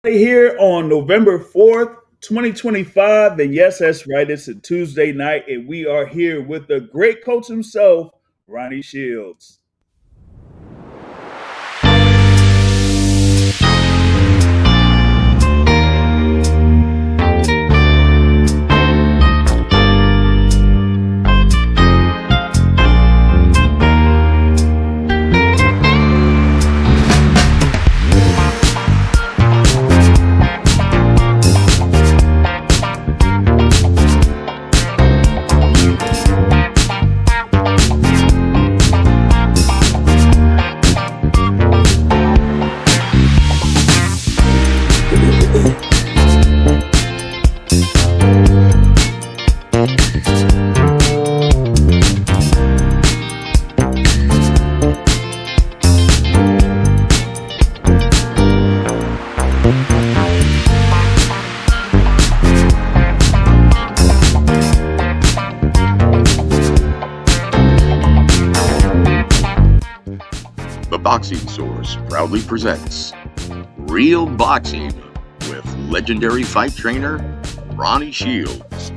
Here on November 4th, 2025. And yes, that's right. It's a Tuesday night, and we are here with the great coach himself, Ronnie Shields. The Boxing Source proudly presents Real Boxing with legendary fight trainer Ronnie Shields.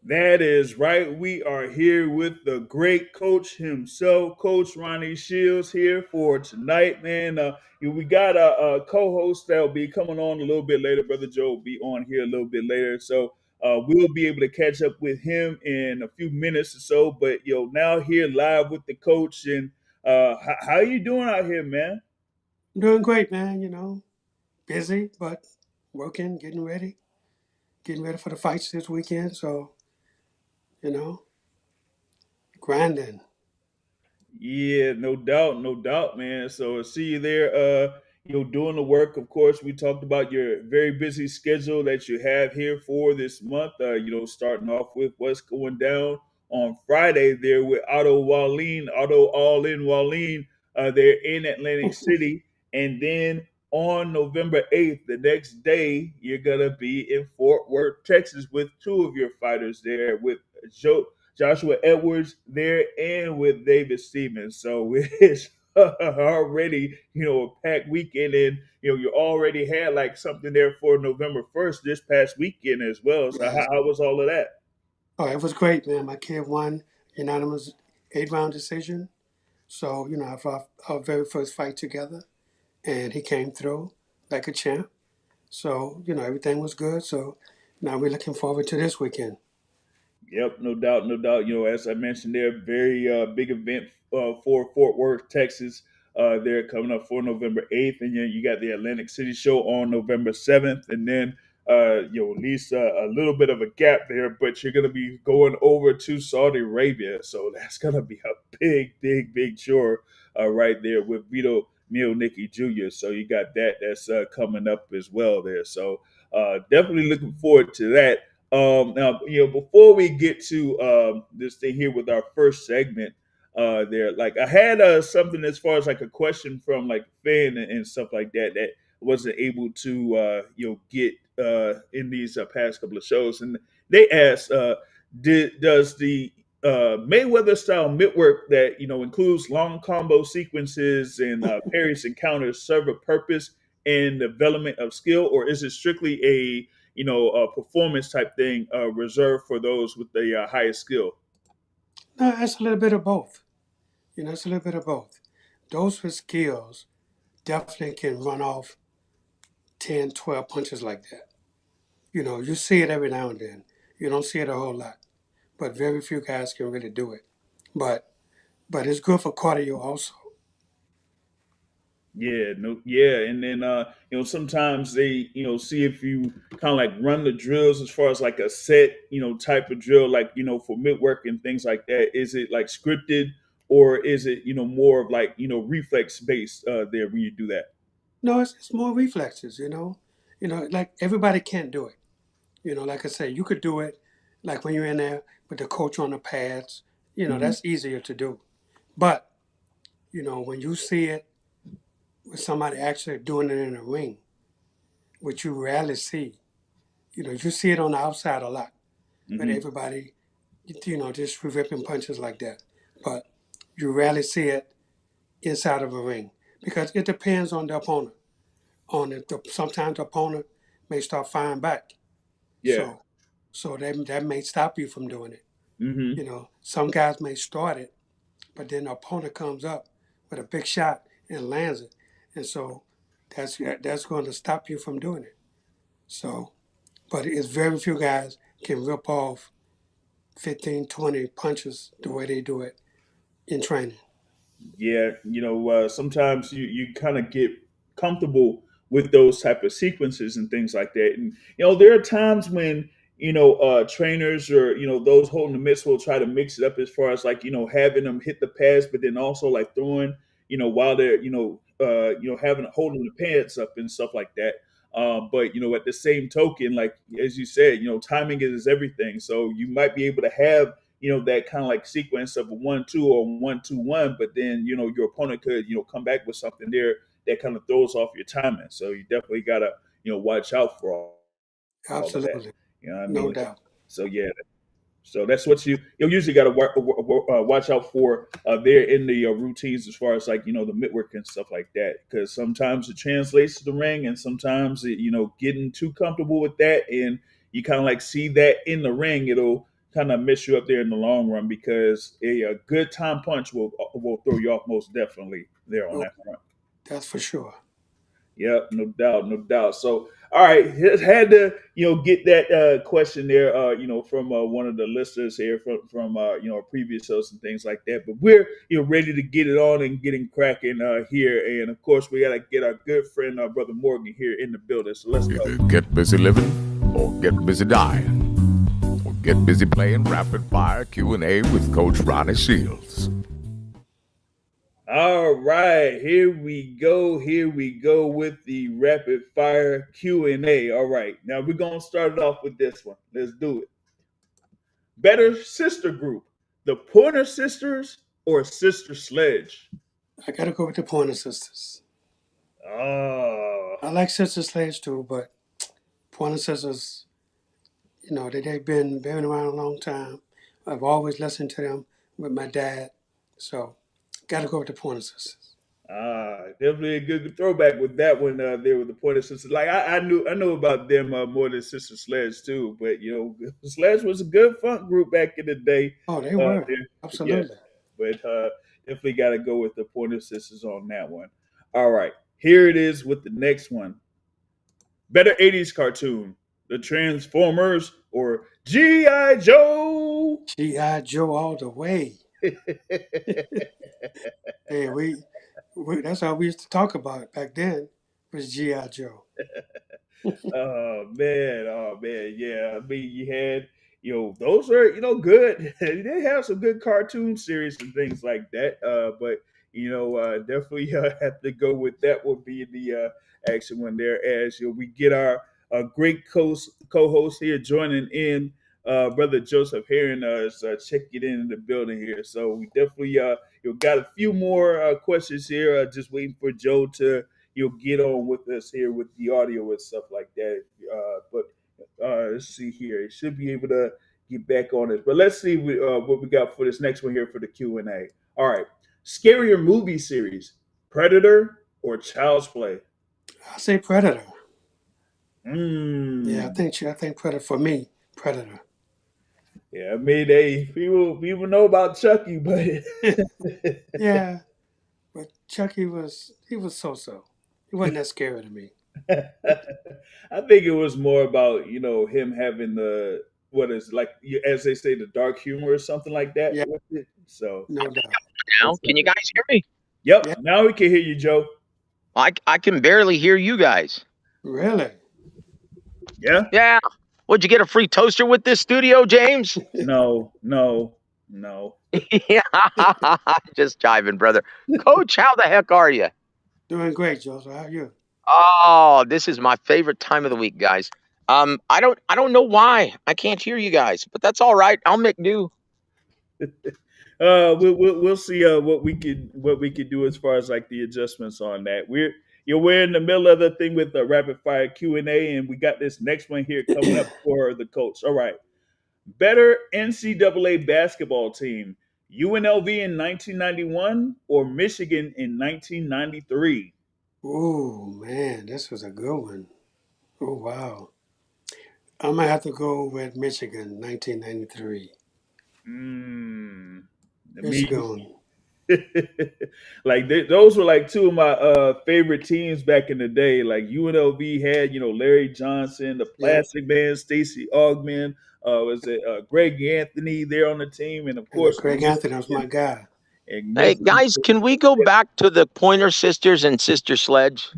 That is right. We are here with the great coach himself, Coach Ronnie Shields, here for tonight, man. We got a co-host that will be coming on a little bit later. Brother Joe will be on here a little bit later, so we'll be able to catch up with him in a few minutes or so. But now here live with the coach, and how you doing out here, man? I'm doing great, man. Busy, but working, getting ready for the fights this weekend. So, you know, grinding. Yeah, no doubt, man. So I see you there, doing the work. Of course, we talked about your very busy schedule that you have here for this month. Starting off with what's going down on Friday there with Otto Wallin, Otto All In Wallin. They're in Atlantic City, and then on November 8th, the next day, you're gonna be in Fort Worth, Texas, with two of your fighters there with Joshua Edwards there and with David Stevens. So it's already, a packed weekend. And, you already had like something there for November 1st this past weekend as well. So Yes. how was all of that? Oh, it was great, man. My kid won unanimous 8 round decision. So, our very first fight together, and he came through like a champ. So, everything was good. So now we're looking forward to this weekend. Yep, no doubt, no doubt. As I mentioned, they're a very big event for Fort Worth, Texas. They're coming up for November 8th, and you got the Atlantic City show on November 7th, and then at least a little bit of a gap there, but you're going to be going over to Saudi Arabia, so that's going to be a big chore right there with Vito Mielnicki Jr. So you got that's coming up as well there. So definitely looking forward to that. Now, before we get to this thing here with our first segment, there, like I had something as far as like a question from like a fan and stuff like that wasn't able to get in these past couple of shows, and they asked, does the Mayweather style midwork that includes long combo sequences and parries and counters serve a purpose in development of skill, or is it strictly a performance type thing reserved for those with the highest skill? No, it's a little bit of both. It's a little bit of both. Those with skills definitely can run off 10, 12 punches like that. You see it every now and then. You don't see it a whole lot, but very few guys can really do it. But but it's good for cardio also. Yeah, no, yeah, and then sometimes they see if you kind of like run the drills as far as like a set type of drill, like for mid work and things like that. Is it like scripted, or is it more of like reflex based there when you do that? No, it's more reflexes. Like everybody can't do it. Like I say, you could do it like when you're in there with the coach on the pads. Hmm. That's easier to do. But when you see it with somebody actually doing it in a ring, which you rarely see. You see it on the outside a lot, but Hmm. everybody, just ripping punches like that. But you rarely see it inside of a ring because it depends on the opponent. Sometimes the opponent may start firing back, Yeah. so that may stop you from doing it. Mm-hmm. Some guys may start it, but then the opponent comes up with a big shot and lands it, and so that's going to stop you from doing it. So, but it's very few guys can rip off 15, 20 punches the way they do it in training. Yeah, sometimes you kind of get comfortable with those type of sequences and things like that. And there are times when trainers or those holding the mitts will try to mix it up as far as like having them hit the pads, but then also like throwing while they're having holding the pads up and stuff like that. But at the same token, like as you said, timing is everything. So you might be able to have that kind of like sequence of a 1-2 or 1-2-1, but then your opponent could come back with something there that kind of throws off your timing. So you definitely gotta watch out for all of that. Absolutely, You know what I no mean? doubt. So yeah, so that's what you usually got to watch out for there in the routines as far as like the mid work and stuff like that, because sometimes it translates to the ring, and sometimes it, getting too comfortable with that, and you kind of like see that in the ring, it'll kind of mess you up there in the long run, because a good time punch will throw you off most definitely there on Oh, that front. that's for sure. Yep, no doubt, no doubt. So, all right, just had to get that question there, from one of the listeners here from previous shows and things like that. But we're ready to get it on and getting cracking here, and of course we gotta get our good friend brother Morgan here in the building. So let's go. Either get busy living or get busy dying, or get busy playing rapid fire Q&A with Coach Ronnie Shields. All right, here we go. Here we go with the rapid fire Q&A. All right, now we're gonna start it off with this one. Let's do it. Better sister group, the Pointer Sisters or Sister Sledge? I got to go with the Pointer Sisters. Oh, I like Sister Sledge too, but Pointer Sisters, they've been around a long time. I've always listened to them with my dad, so got to go with the Pointer Sisters. definitely a good throwback with that one there with the Pointer Sisters. Like I know about them more than Sister Sledge too, but Sledge was a good funk group back in the day. Oh, they were There. Yeah, absolutely. but definitely got to go with the Pointer Sisters on that one. All right, here it is with the next one. Better 80s cartoon, The Transformers or G.I. Joe? GI Joe all the way. Hey, that's how we used to talk about it back then. Was GI Joe. Oh man, yeah. I mean, you had, those are, good. They have some good cartoon series and things like that. But definitely have to go with that. Will be the action one there, as we get our great co-host here joining in. Brother Joseph Herron is checking in the building here. So we definitely got a few more questions here. Just waiting for Joe to get on with us here with the audio and stuff like that. But let's see here. It should be able to get back on it. But let's see what we got for this next one here for the Q&A. All right. Scarier movie series, Predator or Child's Play? I say Predator. Yeah, Mm. I think Predator for me. Predator. Yeah, I mean, people know about Chucky, but Yeah, but Chucky was so. He wasn't that scary to me. I think it was more about him having the what is like as they say the dark humor or something like that Yeah, with it. So no doubt. Now, that's can you guys hear me? Yeah, yep. Now we can hear you, Joe. I can barely hear you guys. really. Yeah. Yeah. Would you get a free toaster with this studio, James? No. No. No. Yeah. Just jiving, brother. Coach, how the heck are you? Doing great, Joseph. How are you? Oh, this is my favorite time of the week, guys. I don't know why I can't hear you guys, but that's all right. I'll make do. We'll see what we could do as far as like the adjustments on that. We're in the middle of the thing with the rapid fire Q&A, and we got this next one here coming up for the coach. All right, better NCAA basketball team, UNLV in 1991 or Michigan in 1993? Ooh, man, this was a good one. Oh, wow. I'm going to have to go with Michigan, 1993. Mm, I mean, Michigan. like those were like two of my favorite teams back in the day. Like UNLV had, Larry Johnson, the Yeah. Plastic Man, Stacey Augman, was it Greg Anthony there on the team, and of And course Craig Anthony was my guy. Hey, Michigan. guys, can we go back to the Pointer Sisters and Sister Sledge,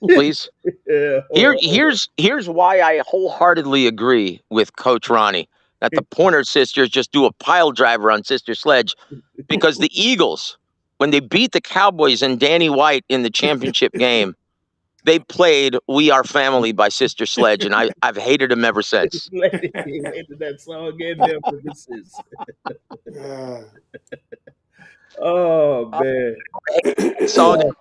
please? Yeah, hold on. Here's why I wholeheartedly agree with Coach Ronnie that the Pointer Sisters just do a pile driver on Sister Sledge, because the Eagles, when they beat the Cowboys and Danny White in the championship game, they played "We Are Family" by Sister Sledge, and I've hated them ever since. Let it get into that song and their purposes. Uh, Oh I man. hate that song.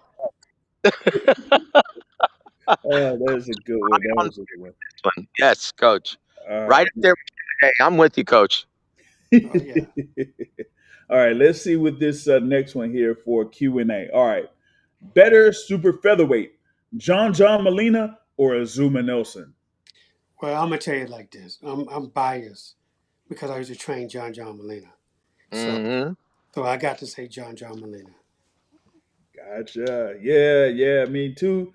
Oh, that is a good one. That was a good one. Yes, Coach. All Right up there. Hey, I'm with you, Coach. oh, yeah. All right, let's see what this next one here for Q&A. All right. Better super featherweight, John Molina or Azuma Nelson? Well, I'm going to tell you like this. I'm biased because I used to train John Molina. So, Hmm. so I got to say John Molina. Gotcha. Yeah. I mean, two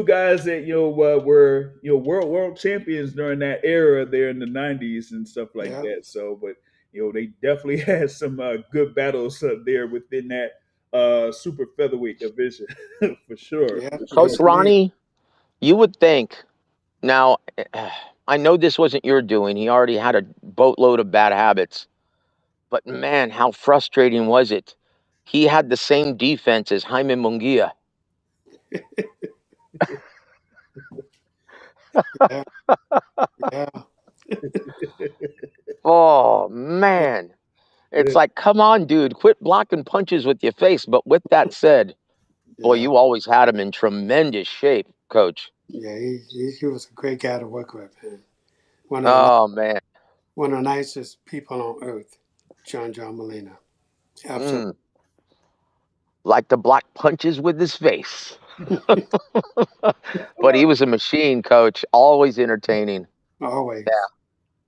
guys that were world champions during that era there in the '90s and stuff like Yeah. that. So, but they definitely had some good battles there within that super featherweight division for sure. Yeah. For Coach Yes, sure. indeed. Ronnie, you would think. Now, I know this wasn't your doing. He already had a boatload of bad habits. But man, how frustrating was it? He had the same defense as Jaime Munguia. Yeah. Yeah. Oh, man. It's like, come on, dude, quit blocking punches with your face. But with that said, boy, Yeah. you always had him in tremendous shape, Coach. Yeah. He was a great guy to work with, man. One of the Oh, man. one of the nicest people on earth, John Molina. Absolutely. Mm, like to block punches with his face. But he was a machine, Coach. Always entertaining. Yeah, Always.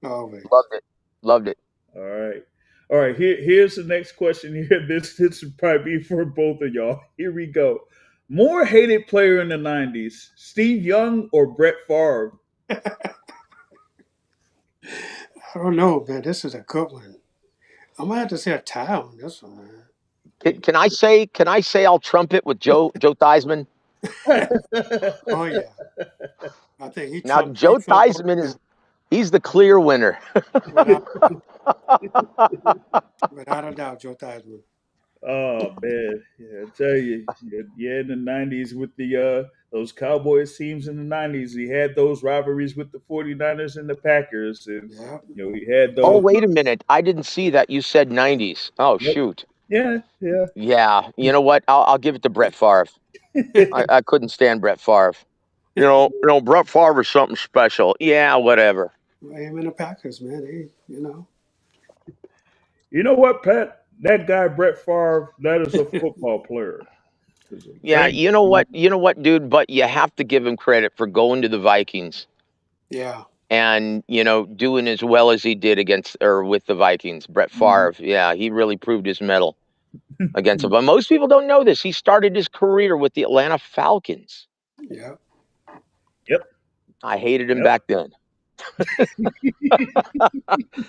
Always. loved it. Loved it. All right. All right. Here's the next question here. This would probably be for both of y'all. Here we go. More hated player in the '90s, Steve Young or Brett Favre? I don't know, man. This is a good one. I'm gonna have to say a tie on this one, man. Can I say I'll trump it with Joe Theismann? Oh yeah. I think Now he Joe trumped both Theismann of them he's the clear winner. without without a doubt, Joe Theismann. Oh man, yeah, I tell you, yeah, in the '90s with the those Cowboys teams in the '90s, he had those rivalries with the 49ers and the Packers, and Yeah. he had Oh, those. wait a minute. I didn't see that. You said 90s. Oh, Yep. shoot. Yeah. Yeah. You know what? I'll give it to Brett Favre. I couldn't stand Brett Favre. Brett Favre is something special. Yeah, whatever. Him and the Packers, man. You know what, Pat? That guy Brett Favre, that is a football player. Yeah, you know what? You know what, dude? But you have to give him credit for going to the Vikings Yeah. and, doing as well as he did against or with the Vikings. Brett Mhm. Favre. Yeah, he really proved his mettle against them. But most people don't know this. He started his career with the Atlanta Falcons. Yeah. Yep. I hated him Yep. back then.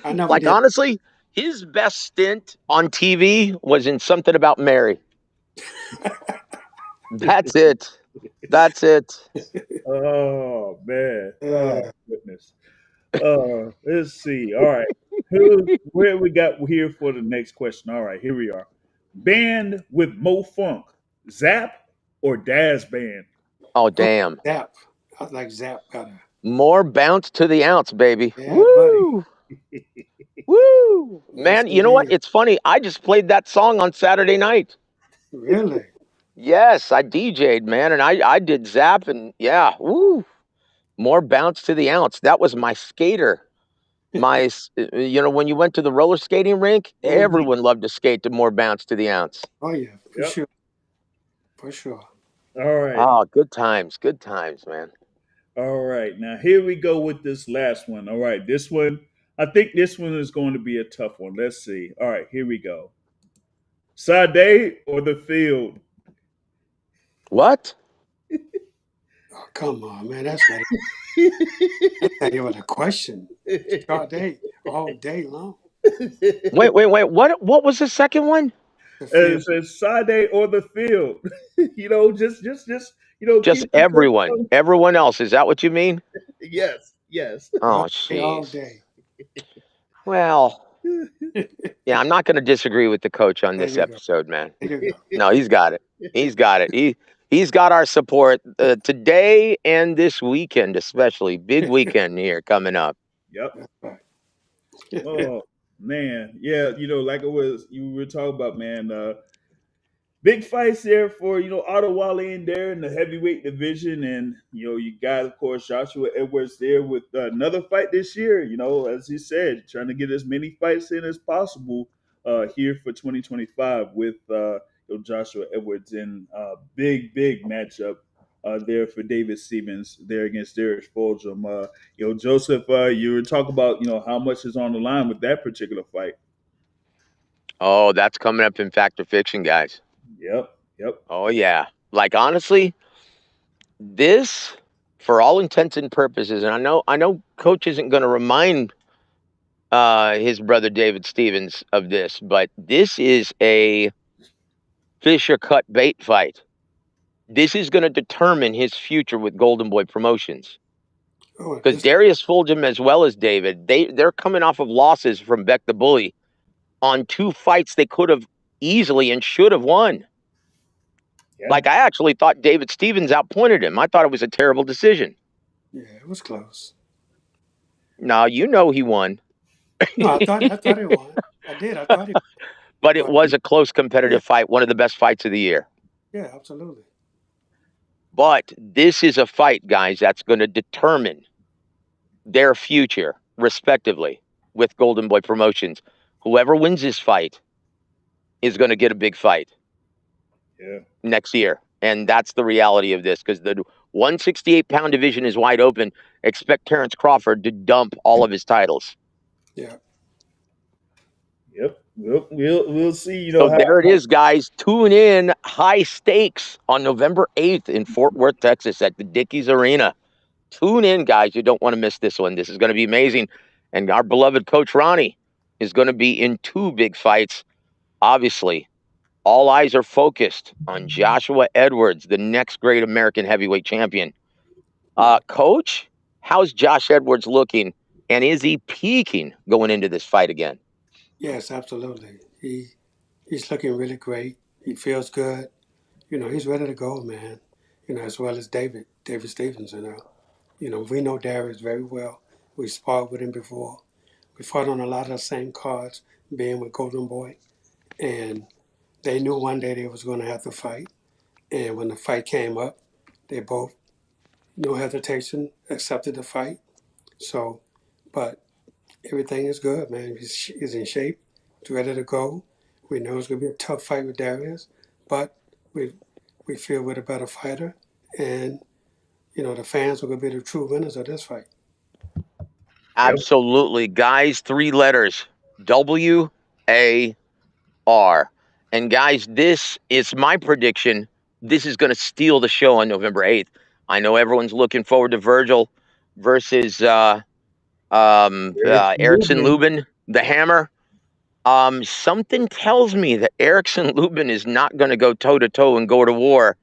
I never Like, did. honestly, his best stint on TV was in Something About Mary. That's it. That's it. Oh man. Oh Yeah. goodness. Let's see. All right. Where we got here for the next question? All right, here we are. Band with Mo Funk, Zap or Daz Band? Oh, Oh, damn. Zap. I like Zap better. More bounce to the ounce, baby. Yeah, buddy. Woo! Woo! Yes, Man, you know what? indeed. It's funny. I just played that song on Saturday night. Really? Yes, I DJ'd, man, and I did Zap, and yeah, woo! More bounce to the ounce. That was my skater When you went to the roller skating rink, everyone loved to skate to more bounce to the ounce. Oh yeah, for Yep. sure, for sure. All right. Oh, good times, man. All right. Now here we go with this last one. All right. This one, I think this one is going to be a tough one. Let's see. All right, here we go. Sade or the field? What? Oh come on, man, that's not even a question. Sade all day long. Wait. What was the second one? The field. It says Sade or the field. Just keep the everyone. question. Everyone else. Is that what you mean? Yes, yes. Oh, All jeez. day. Well, yeah, I'm not going to disagree with the coach on There this you go. episode, man. There you go. No, he's got it. He's got it. He's got our support today and this weekend, especially. Big weekend here coming up. Yep. That's right. Oh man, yeah. Like you were talking about, man. Big fights there for Otto Wallin there in the heavyweight division, and you got, of course, Joshua Edwards there with another fight this year. As he said, trying to get as many fights in as possible here for 2025 with Joshua Edwards in big matchup there for David Stevens there against Derek Fulgham. Joseph, you were talking about how much is on the line with that particular fight. Oh, that's coming up in Fact or Fiction, guys. Yep. Oh, yeah. Like, honestly, this, for all intents and purposes, and I know Coach isn't going to remind his brother David Stevens of this, but this is a fish or cut bait fight. This is going to determine his future with Golden Boy Promotions. Oh, Because Darius Fulgham, as well as David, they're coming off of losses from Beck the Bully on 2 fights they could have easily and should have won. Yeah. Like, I actually thought David Stevens outpointed him. I thought it was a terrible decision. Yeah, it was close. No, he won. No, I thought he won. I did. I thought he. But it was a close competitive fight, one of the best fights of the year. Yeah, absolutely. But this is a fight, guys, that's going to determine their future, respectively, with Golden Boy Promotions. Whoever wins this fight is going to get a big fight next year. And that's the reality of this, because the 168-pound division is wide open. Expect Terrence Crawford to dump all of his titles. Yeah. Yep. We'll see. So there it is, guys. Tune in. High stakes on November 8th in Fort Worth, Texas at the Dickies Arena. Tune in, guys. You don't want to miss this one. This is going to be amazing. And our beloved Coach Ronnie is going to be in 2 big fights. Obviously, all eyes are focused on Joshua Edwards, the next great American heavyweight champion. Coach, how's Josh Edwards looking? And is he peaking going into this fight again? Yes, absolutely. He's looking really great. He feels good. He's ready to go, man. As well as David Stevens. We know Darius very well. We sparred with him before. We fought on a lot of the same cards, being with Golden Boy, and they knew one day they was going to have to fight. And when the fight came up, they both, no hesitation, accepted the fight. So, but everything is good, man. He's in shape. He's ready to go. We know it's going to be a tough fight with Darius, but we feel we're the better fighter, and the fans are going to be the true winners of this fight. Absolutely, guys. 3 letters: WAR. And guys, this is my prediction. This is going to steal the show on November 8th. I know everyone's looking forward to Virgil versus Erickson Lubin, the Hammer. Something tells me that Erickson Lubin is not going to go toe-to-toe and go to war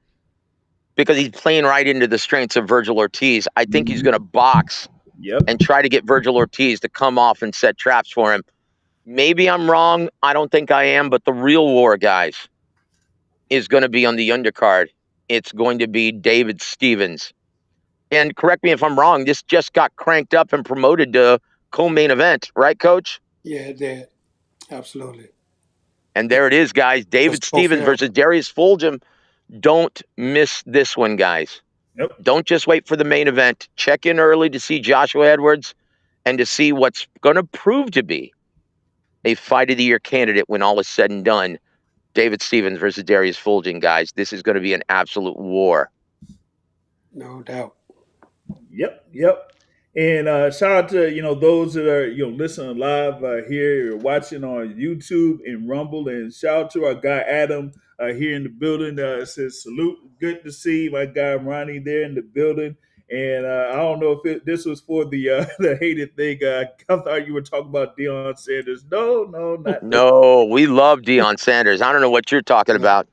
because he's playing right into the strengths of Virgil Ortiz. I think he's going to box and try to get Virgil Ortiz to come off and set traps for him. Maybe I'm wrong. I don't think I am. But the real war, guys, is going to be on the undercard. It's going to be David Stevens. And correct me if I'm wrong, this just got cranked up and promoted to co-main event, right, Coach? Yeah, it did. Absolutely. And there it is, guys. David Stevens versus Darius Fulgham. Don't miss this one, guys. Yep. Don't just wait for the main event. Check in early to see Joshua Edwards. and to see what's going to prove to be a fight of the year candidate when all is said and done. David Stevens versus Darius Fulgham, guys. This is going to be an absolute war. No doubt. Yep, yep. And shout out to those that are listening live here or watching on YouTube and Rumble, and shout out to our guy Adam here in the building. Says salute, good to see my guy Ronnie there in the building. And I don't know if this was for the the hated thing. I thought you were talking about Deion Sanders. No, no, not no. No, we love Deion Sanders. I don't know what you're talking about.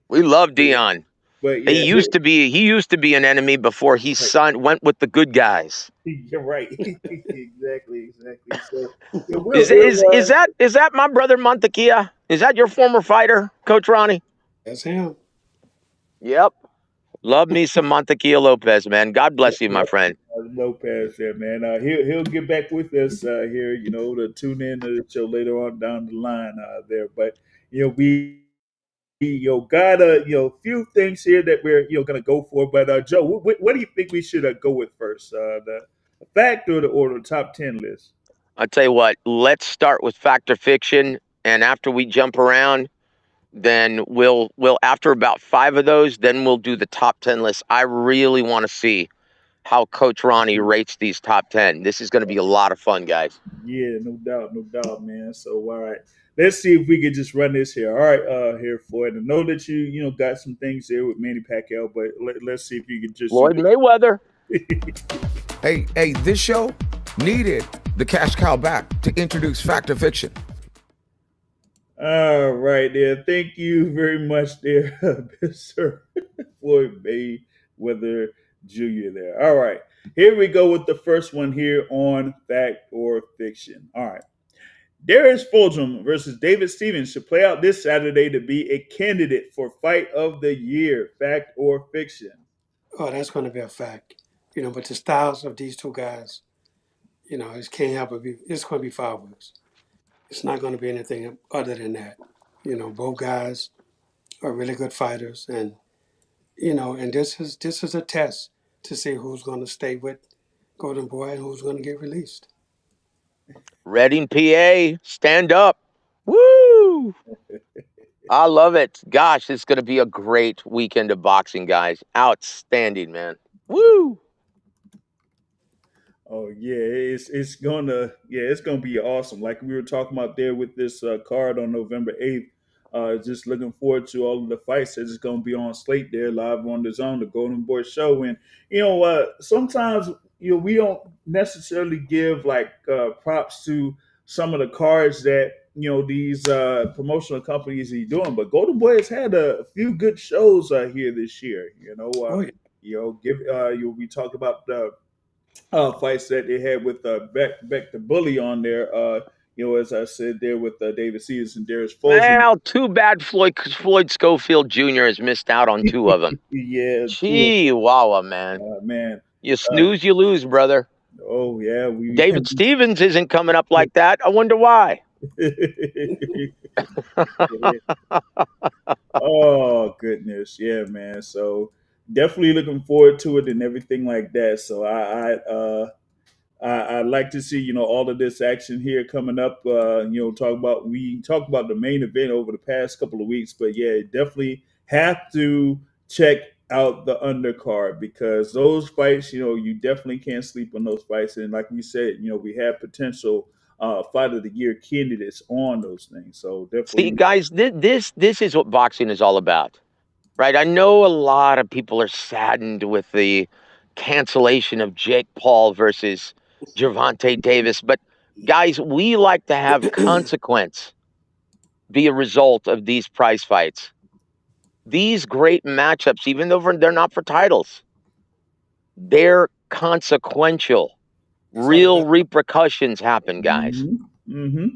We love Deion. But He yeah, used to be an enemy before he went with the good guys. you're right. Exactly, exactly. So yeah, Is that my brother Montequia? Is that your former fighter, Coach Ronnie? That's him. Yep. Love me some Montequia Lopez, man. God bless you, my friend. Lopez there, man. He'll get back with us here, to tune in to the show later on down the line there. But we got a few things here that we're gonna go for. But Joe, what do you think we should go with first? The fact or the top 10 list? I'll tell you what. Let's start with fact or fiction, and after we jump around, then we'll after about 5 of those, then we'll do the top 10 list. I really want to see how Coach Ronnie rates these top 10. This is going to be a lot of fun, guys. Yeah, no doubt, man. So all right, let's see if we can just run this here. All right, here for it. I know that you got some things there with Manny Pacquiao, but let's see if you can just Floyd Mayweather. Hey, this show needed the cash cow back to introduce fact or fiction. All right, there. Thank you very much, there, Mr. Floyd Mayweather Jr. There. All right, here we go with the first one here on fact or fiction. All right. Darius Fulgham versus David Stevens should play out this Saturday to be a candidate for Fight of the Year. Fact or fiction? Oh, that's going to be a fact. But the styles of these two guys, it can't help but be. It's going to be fireworks. It's not going to be anything other than that. Both guys are really good fighters, and and this is a test to see who's going to stay with Golden Boy and who's going to get released. Reading, PA, stand up. Woo! I love it. Gosh, it's going to be a great weekend of boxing, guys. Outstanding, man. Woo! Oh yeah, it's gonna be awesome. Like we were talking about there with this card on November 8th. Just looking forward to all of the fights that's just gonna be on slate there live on the Zone, the Golden Boy Show. And sometimes we don't necessarily give like props to some of the cards that these promotional companies are doing, but Golden Boy has had a few good shows here this year. Oh yeah. We talk about the fights that they had with Beck the Bully on there. As I said there with David Sears and Darius Fulgham. Well, too bad Floyd Schofield Jr. has missed out on 2 of them. Yeah, Gee, wow, man. man. You snooze, you lose, brother. Oh yeah, David Stevens isn't coming up like that. I wonder why. Oh goodness, yeah, man. So definitely looking forward to it and everything like that. So I'd like to see all of this action here coming up. We talked about the main event over the past couple of weeks, but yeah, definitely have to check out the undercard because those fights, you definitely can't sleep on those fights. And like we said, we have potential fight of the year candidates on those things. So definitely, See, guys, this is what boxing is all about, right? I know a lot of people are saddened with the cancellation of Jake Paul versus Gervonta Davis, but guys, we like to have consequence be a result of these prize fights. These great matchups, even though they're not for titles, they're consequential. Real repercussions happen, guys. Mm-hmm.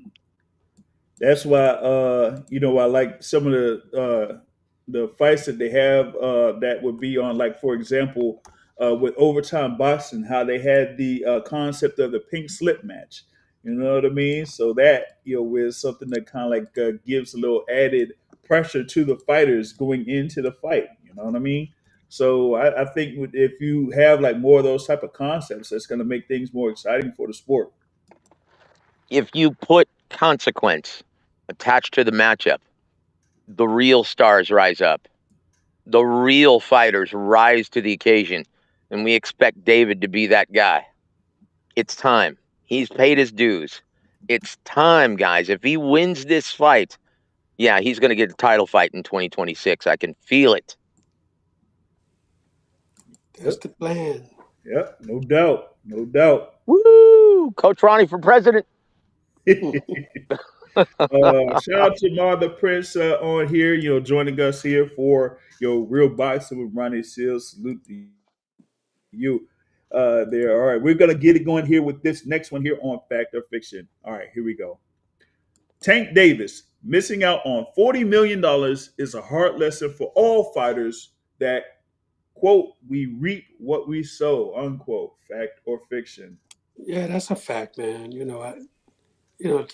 That's why I like some of the fights that they have that would be on, like, for example, with overtime boxing, how they had the concept of the pink slip match. You know what I mean? So that is something that kind of like gives a little added pressure to the fighters going into the fight. You know what I mean? So I think if you have like more of those type of concepts, that's going to make things more exciting for the sport. If you put consequence attached to the matchup, the real stars rise up. The real fighters rise to the occasion, and we expect David to be that guy. It's time. He's paid his dues. It's time, guys. If he wins this fight, yeah, he's going to get a title fight in 2026. I can feel it. That's Yep, the plan. yep, no doubt, no doubt. Woo! Coach Ronnie for president. Shout out to Martha Prince on here, joining us here for Real Boxing with Ronnie Shields. Salute to you there. All right, we're gonna get it going here with this next one here on Fact or Fiction. All right, here we go. Tank Davis missing out on $40 million is a hard lesson for all fighters that quote we reap what we sow unquote. Fact or fiction? Yeah, that's a fact, man.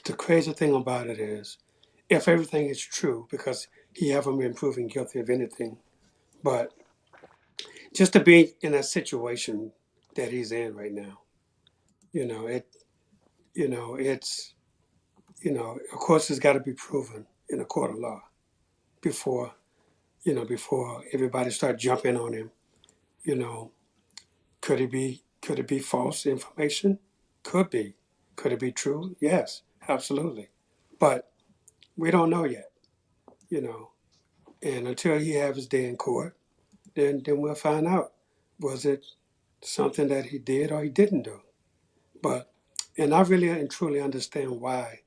The crazy thing about it is, if everything is true, because he haven't been proven guilty of anything, but just to be in a situation that he's in right now, you know, it, it's, of course, it's got to be proven in a court of law before, before everybody start jumping on him. You know, could it be false information? Could be. Could it be true? Yes, absolutely. But we don't know yet, you know. And until he have his day in court, then we'll find out. Was it something that he did or he didn't do? But and I really and truly understand why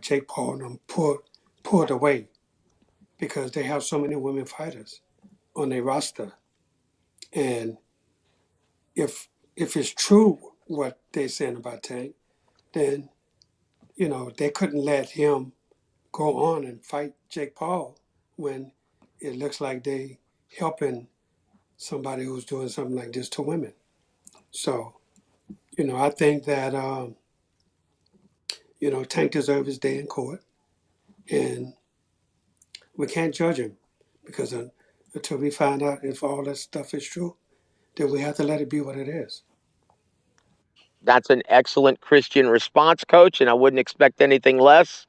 Jake Paul and them pulled away, because they have so many women fighters on their roster. And if it's true what they're saying about Tank, then they couldn't let him go on and fight Jake Paul when it looks like they helping somebody who's doing something like this to women. So, I think that Tank deserves his day in court, and we can't judge him because until we find out if all that stuff is true, then we have to let it be what it is. That's an excellent Christian response, Coach, and I wouldn't expect anything less.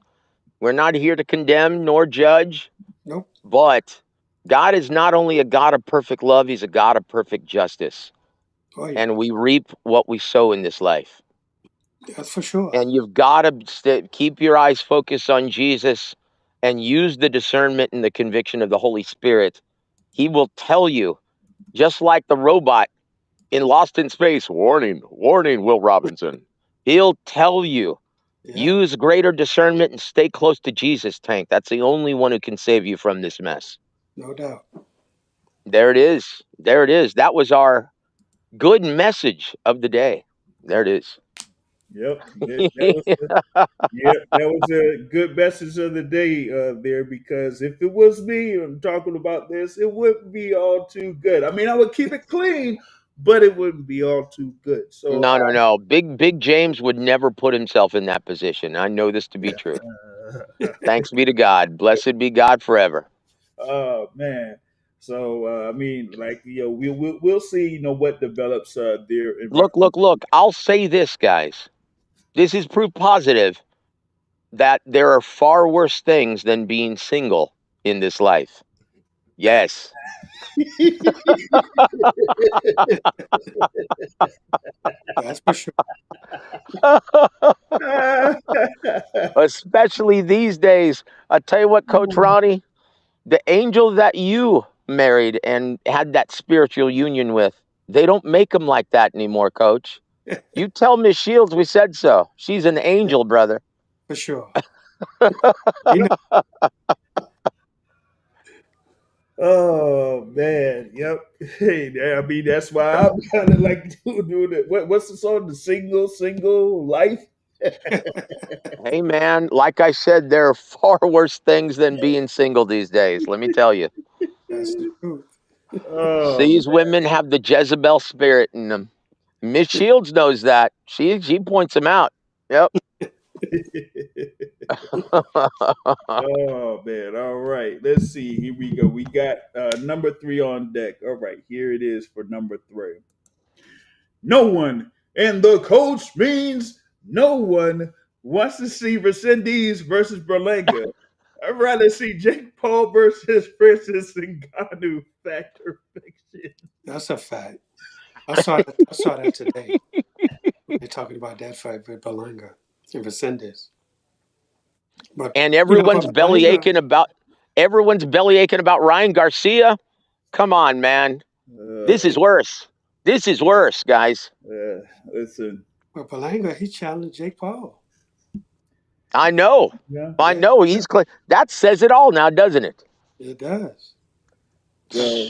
We're not here to condemn nor judge, Nope. but God is not only a God of perfect love, He's a God of perfect justice. Oh yeah, And we reap what we sow in this life. that's for sure. And you've got to keep your eyes focused on Jesus and use the discernment and the conviction of the Holy Spirit. He will tell you, just like the robot in Lost in Space, warning, warning, Will Robinson. He'll tell you, Yeah, use greater discernment and stay close to Jesus, Tank. That's the only one who can save you from this mess. no doubt. There it is. There it is. That was our good message of the day. There it is. Yep, that was a good message of the day there, because if it was me I'm talking about this, it wouldn't be all too good. I mean, I would keep it clean, but it wouldn't be all too good. So, No, no, no. Big James would never put himself in that position. I know this to be true. Thanks be to God. Blessed be God forever. oh man. So I mean, like we'll see. What develops there. Look. I'll say this, guys. This is proof positive that there are far worse things than being single in this life. Yes. That's for sure. Especially these days. I tell you what, Coach Ronnie, the angel that you married and had that spiritual union with, they don't make them like that anymore, Coach. You tell Miss Shields we said so. She's an angel, brother. For sure. You know, Oh man, yep. Hey, I mean that's why I'm kind of like doing it. What's the song? The single life. Hey, man, like I said, there are far worse things than being single these days. Let me tell you. that's the truth. Oh These women have the Jezebel spirit in them. Miss Shields knows that. She points them out. Yep. man. Oh man! All right, let's see. Here we go. We got number 3 on deck. All right, here it is for number 3. No one, and the coach means no one, wants to see Resendiz versus Berlanga. I'd rather see Jake Paul versus Francis Ngannou. Fact or fiction? That's a fact. I saw that today. They're talking about that fight with Berlanga and Resendez. But And but everyone's belly Berlanga, aching about Ryan Garcia. Come on, man. Uh, This is worse. This is worse, guys. Listen, but Berlanga, he challenged Jake Paul. I know. yeah, I yeah. know. That says it all now, doesn't it? It does. So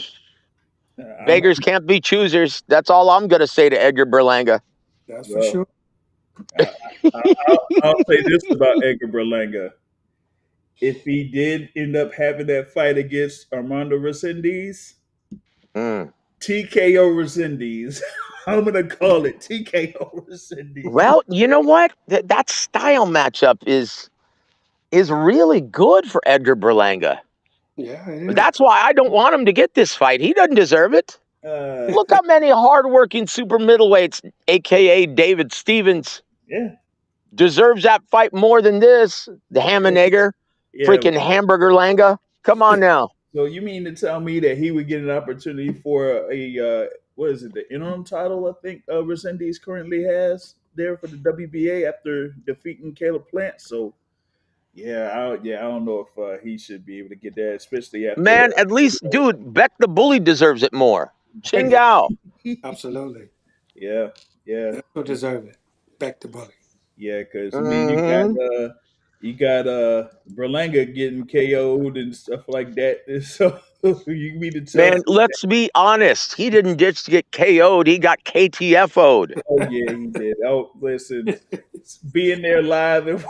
I'm Beggars can't be choosers. That's all I'm going to say to Edgar Berlanga. That's for well. sure. I'll say this about Edgar Berlanga. If he did end up having that fight against Armando Resendiz, Mm. TKO Resendiz. I'm gonna call it TKO Resendiz. Well, you know what? That style matchup is really good for Edgar Berlanga. Yeah, it is. That's why I don't want him to get this fight. He doesn't deserve it. Look how many hardworking super middleweights, aka David Stevens, yeah, deserves that fight more than this. The Hammenegger, yeah. freaking Hamburger Langa. Come on now. So you mean to tell me that he would get an opportunity for a what is it, the interim title? I think Resendiz currently has there for the WBA after defeating Caleb Plant. So I don't know if he should be able to get that, especially after. Man, at least, dude, Beck the Bully deserves it more. Chingao. Absolutely. Yeah, yeah, That's who deserve it. Back to bully. yeah. Because I mean, Mm-hmm. you got Berlanga getting KO'd and stuff like that. So you mean to tell Man, me? let's be honest. He didn't just get KO'd, he got KTFO'd. Oh yeah, he did. Oh, listen, being there live and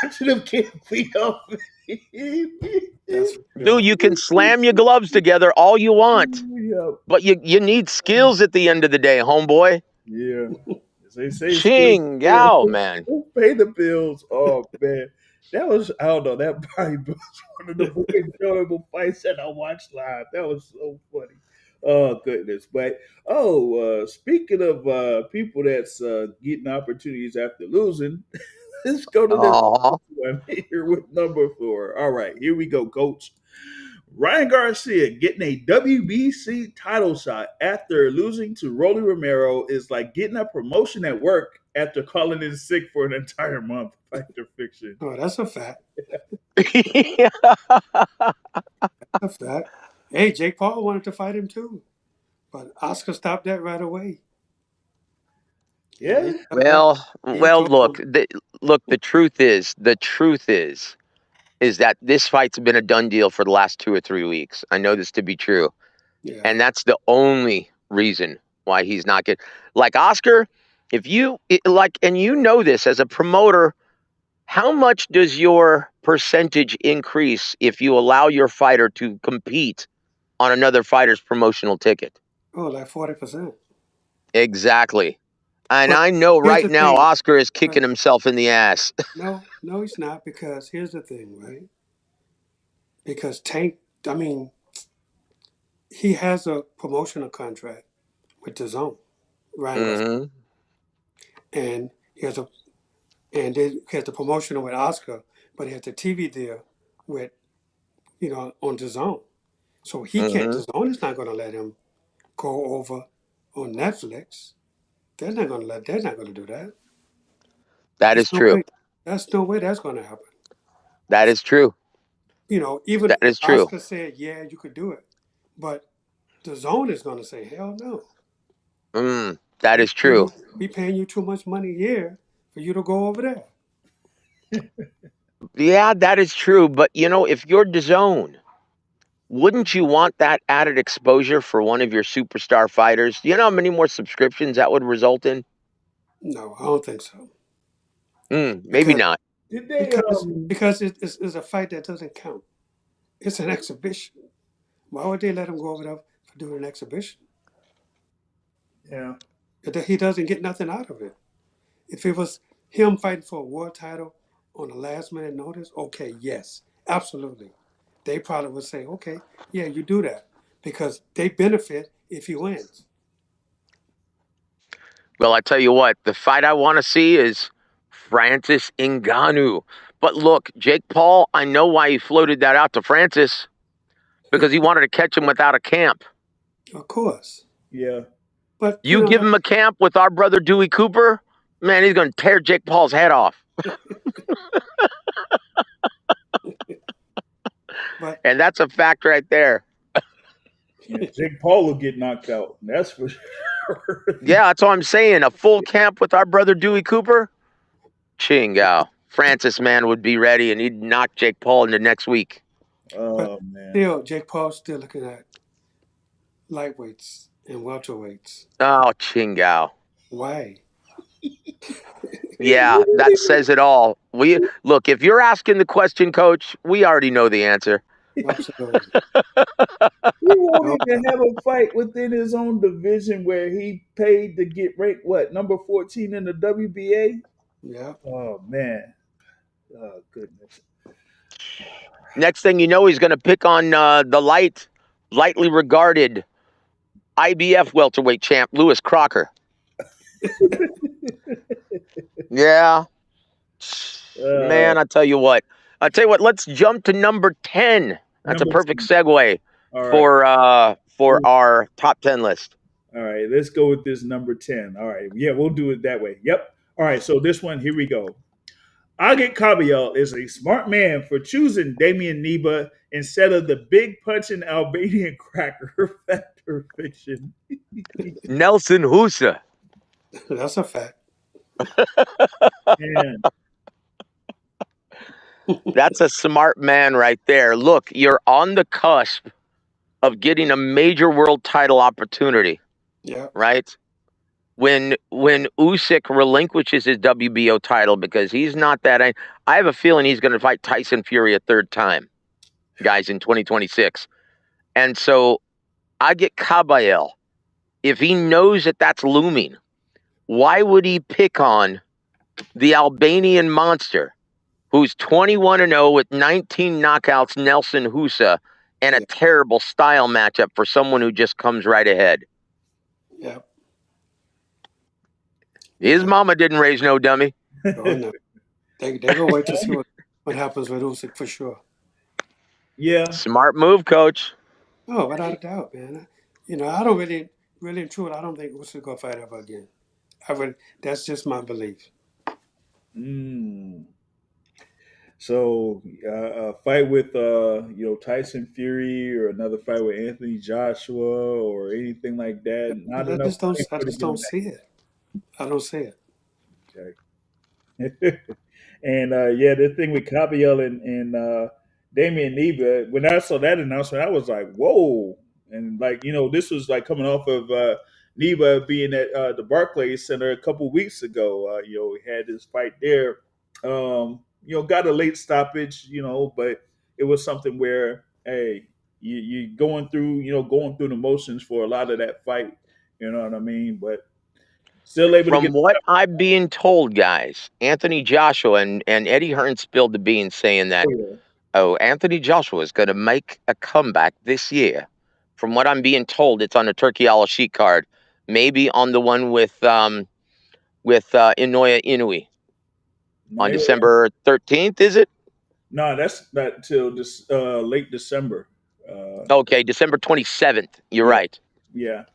watching him get beat up. That's for sure. Dude, you can slam your gloves together all you want, Yeah, but you need skills at the end of the day, homeboy. yeah. As they say, skills, Chingao, man. who pay the bills? Oh man, that was, I don't know. That probably was one of the more enjoyable fights that I watched live. That was so funny. Oh goodness! But speaking of people that's getting opportunities after losing, let's go to this Aw. one here with number 4. All right, here we go, Coach. Ryan Garcia getting a WBC title shot after losing to Rolly Romero is like getting a promotion at work after calling in sick for an entire month. Fact or fiction? Oh, that's a fact. Yeah. A fact. Hey, Jake Paul wanted to fight him too, but Oscar stopped that right away. Yeah, Well, He look, told the truth is that this fight's been a done deal for the last 2 or 3 weeks. I know this to be true. yeah. And that's the only reason why he's not good. Like Oscar, and you know this as a promoter, how much does your percentage increase if you allow your fighter to compete on another fighter's promotional ticket? Oh, like 40%. Exactly. And But I know here's right the now thing. Oscar is kicking himself in the ass. No, he's not, because here's the thing, right? Because Tank, I mean, he has a promotional contract with the Zone, Ryan Garcia, Hmm. and then he has the promotional with Oscar, but he has the TV deal with on the Zone. So he can't. Hmm. The Zone is not going to let him go over on Netflix. They're not going to do that. That There's is no true. way. That's no way that's going to happen. That is true. Even That if is true. Oscar said, "Yeah, you could do it," but the Zone is going to say, "Hell no." That is true. We paying you too much money here for you to go over there. Yeah, that is true. But if you're DAZN, wouldn't you want that added exposure for one of your superstar fighters? Do you know how many more subscriptions that would result in? No, I don't think so. Maybe Because not. did they? because it's a fight that doesn't count. It's an exhibition. Why would they let him go over there for doing an exhibition? Yeah, He doesn't get nothing out of it. If it was him fighting for a world title on a last minute notice, okay, yes, absolutely. They probably would say, okay, yeah, you do that because they benefit if he wins. Well, I tell you what, the fight I want to see is Francis Ngannou. But look, Jake Paul, I know why he floated that out to Francis because he wanted to catch him without a camp. Of course. Yeah. But, You give him a camp with our brother Dewey Cooper, man, he's going to tear Jake Paul's head off. And that's a fact right there. Yeah, Jake Paul will get knocked out. That's for sure. Yeah, that's all I'm saying. A full camp with our brother Dewey Cooper, Chingao. Francis, man, would be ready, and he'd knock Jake Paul into next week. Oh, man. Still, Jake Paul's still looking at lightweights and welterweights. Oh, Chingao. Why? Yeah, that says it all. Look, if you're asking the question, Coach, we already know the answer. Absolutely. He won't even have a fight within his own division where he paid to get ranked, number 14 in the WBA? Yeah. Oh, man. Oh, goodness. Next thing you know, he's going to pick on the lightly regarded IBF welterweight champ, Lewis Crocker. Yeah. Man, I tell you what. Let's jump to number 10. That's a perfect segue for our top 10 list. All right, let's go with this number 10. All right. Yeah, we'll do it that way. Yep. All right, so this one, here we go. Agit Kabayel is a smart man for choosing Damian Neba instead of the big punching Albanian cracker factor fiction. Nelson Husa. That's a fact. Man. That's a smart man right there. Look, you're on the cusp of getting a major world title opportunity. Yeah. Right? When Usyk relinquishes his WBO title because he's not that. I have a feeling he's going to fight Tyson Fury a third time, guys, in 2026. And so I get Kabayel. If he knows that that's looming, why would he pick on the Albanian monster who's 21-0 with 19 knockouts, Nelson Husa, and a terrible style matchup for someone who just comes right ahead? Yeah. His mama didn't raise no dummy. Oh, no. They're going to wait to see what happens with Usyk for sure. Yeah. Smart move, Coach. Oh, without a doubt, man. I don't really and truly, I don't think Usyk going to fight ever again. That's just my belief. So a fight with Tyson Fury or another fight with Anthony Joshua or anything like that. Not enough. I just don't see it. I don't see it. Okay. And the thing with Kabayel and Damian Neba, when I saw that announcement, I was like, whoa. And this was like coming off of Neba being at the Barclays Center a couple weeks ago. He had his fight there. Got a late stoppage, but it was something where, hey, you going through the motions for a lot of that fight. You know what I mean? But still able to get. From what I'm being told, guys, Anthony Joshua and Eddie Hearn spilled the beans saying that, Anthony Joshua is going to make a comeback this year. From what I'm being told, it's on the Turkey Al Sheik card, maybe on the one with Inoue Inoue on December 13th. Is it? No, that's not till this late December. Okay, December 27th. You're right. Yeah.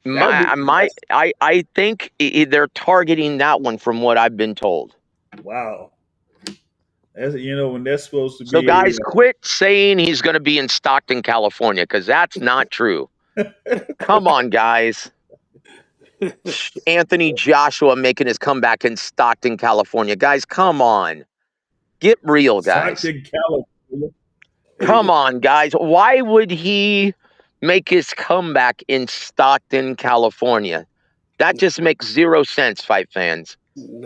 I think they're targeting that one from what I've been told. Wow. As when that's supposed to be. So guys, quit saying he's going to be in Stockton, California, because that's not true. Come on, guys. Anthony Joshua making his comeback in Stockton, California. Guys, come on. Get real, guys. Stockton, California. Come on, guys. Why would he make his comeback in Stockton, California? That just makes zero sense, fight fans.